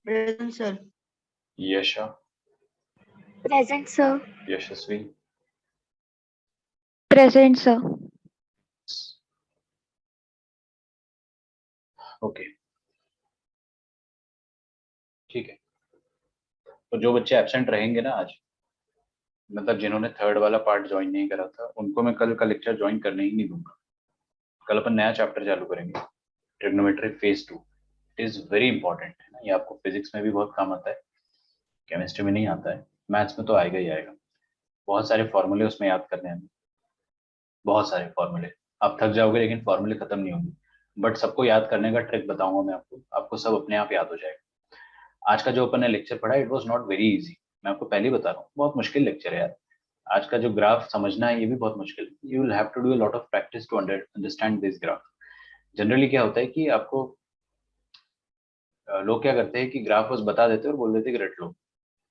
Speaker 6: present sir.
Speaker 4: Yasha,
Speaker 2: present sir.
Speaker 4: Yashasvi,
Speaker 2: present sir.
Speaker 4: Okay. ठीक है, तो जो बच्चे एब्सेंट रहेंगे ना आज, मतलब जिन्होंने थर्ड वाला पार्ट ज्वाइन नहीं करा था उनको मैं कल का लेक्चर ज्वाइन करने ही नहीं दूंगा। कल अपन नया चैप्टर चालू करेंगे, trigonometry phase 2। It is very important है ना, ये आपको फिजिक्स में भी बहुत काम आता है, केमिस्ट्री में नहीं आता है, मैथ्स में तो आएगा ही आएगा। बहुत सारे फॉर्मूले उसमें याद करने हैं, बहुत सारे फॉर्मूले। आप थक जाओगे लेकिन फॉर्मूले खत्म नहीं होंगे, बट सबको याद करने का ट्रिक बताऊंगा मैं आपको, आपको सब अपने आप याद हो जाएगा। आज का जो अपन ने लेक्चर पढ़ा it was not very easy, मैं आपको पहले ही बता रहा हूँ, बहुत मुश्किल लेक्चर है यार। आज का जो ग्राफ समझना है ये भी बहुत मुश्किल है, you will have to do a lot of practice to understand this graph. Generally क्या होता है कि आपको लोग क्या करते हैं कि ग्राफ बस बता देते हैं और बोल देते हैं कि रट लो,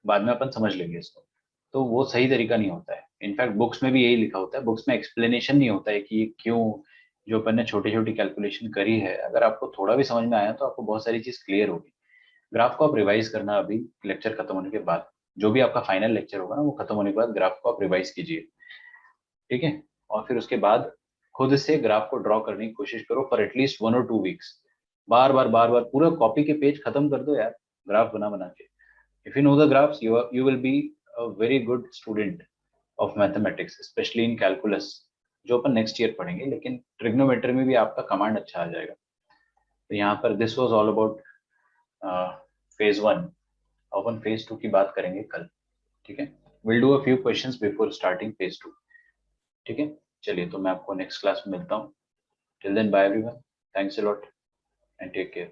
Speaker 4: बाद में अपन समझ लेंगे इसको, तो वो सही तरीका नहीं होता है। इनफैक्ट बुक्स में भी यही लिखा होता है, बुक्स में एक्सप्लेनेशन नहीं होता है कि ये क्यों, जो अपन ने छोटी छोटी कैलकुलेशन करी है, अगर आपको थोड़ा भी समझ में आया तो आपको बहुत सारी चीज क्लियर होगी। ग्राफ को आप रिवाइज करना अभी लेक्चर खत्म होने के बाद, जो भी आपका फाइनल लेक्चर होगा ना वो खत्म होने के बाद ग्राफ को आप रिवाइज कीजिए, ठीक है। और फिर उसके बाद खुद से ग्राफ को ड्रॉ करने की कोशिश करो फॉर एटलीस्ट 1 और 2 वीक्स। बार बार पूरा कॉपी के पेज खत्म कर दो यार, ग्राफ बना बना के। If you know the graphs, you will be a very good student of mathematics, especially in calculus, जो अपन नेक्स्ट ईयर पढ़ेंगे, लेकिन ट्रिग्नोमेट्री में भी आपका कमांड अच्छा आ जाएगा। तो यहाँ पर this was all about phase 1। Upon phase 2 की बात करेंगे कल, ठीक है। Will do a few questions before starting phase 2, ठीक है। चलिए तो मैं आपको नेक्स्ट क्लास में मिलता हूँ। Till then bye everyone, thanks a lot and take care.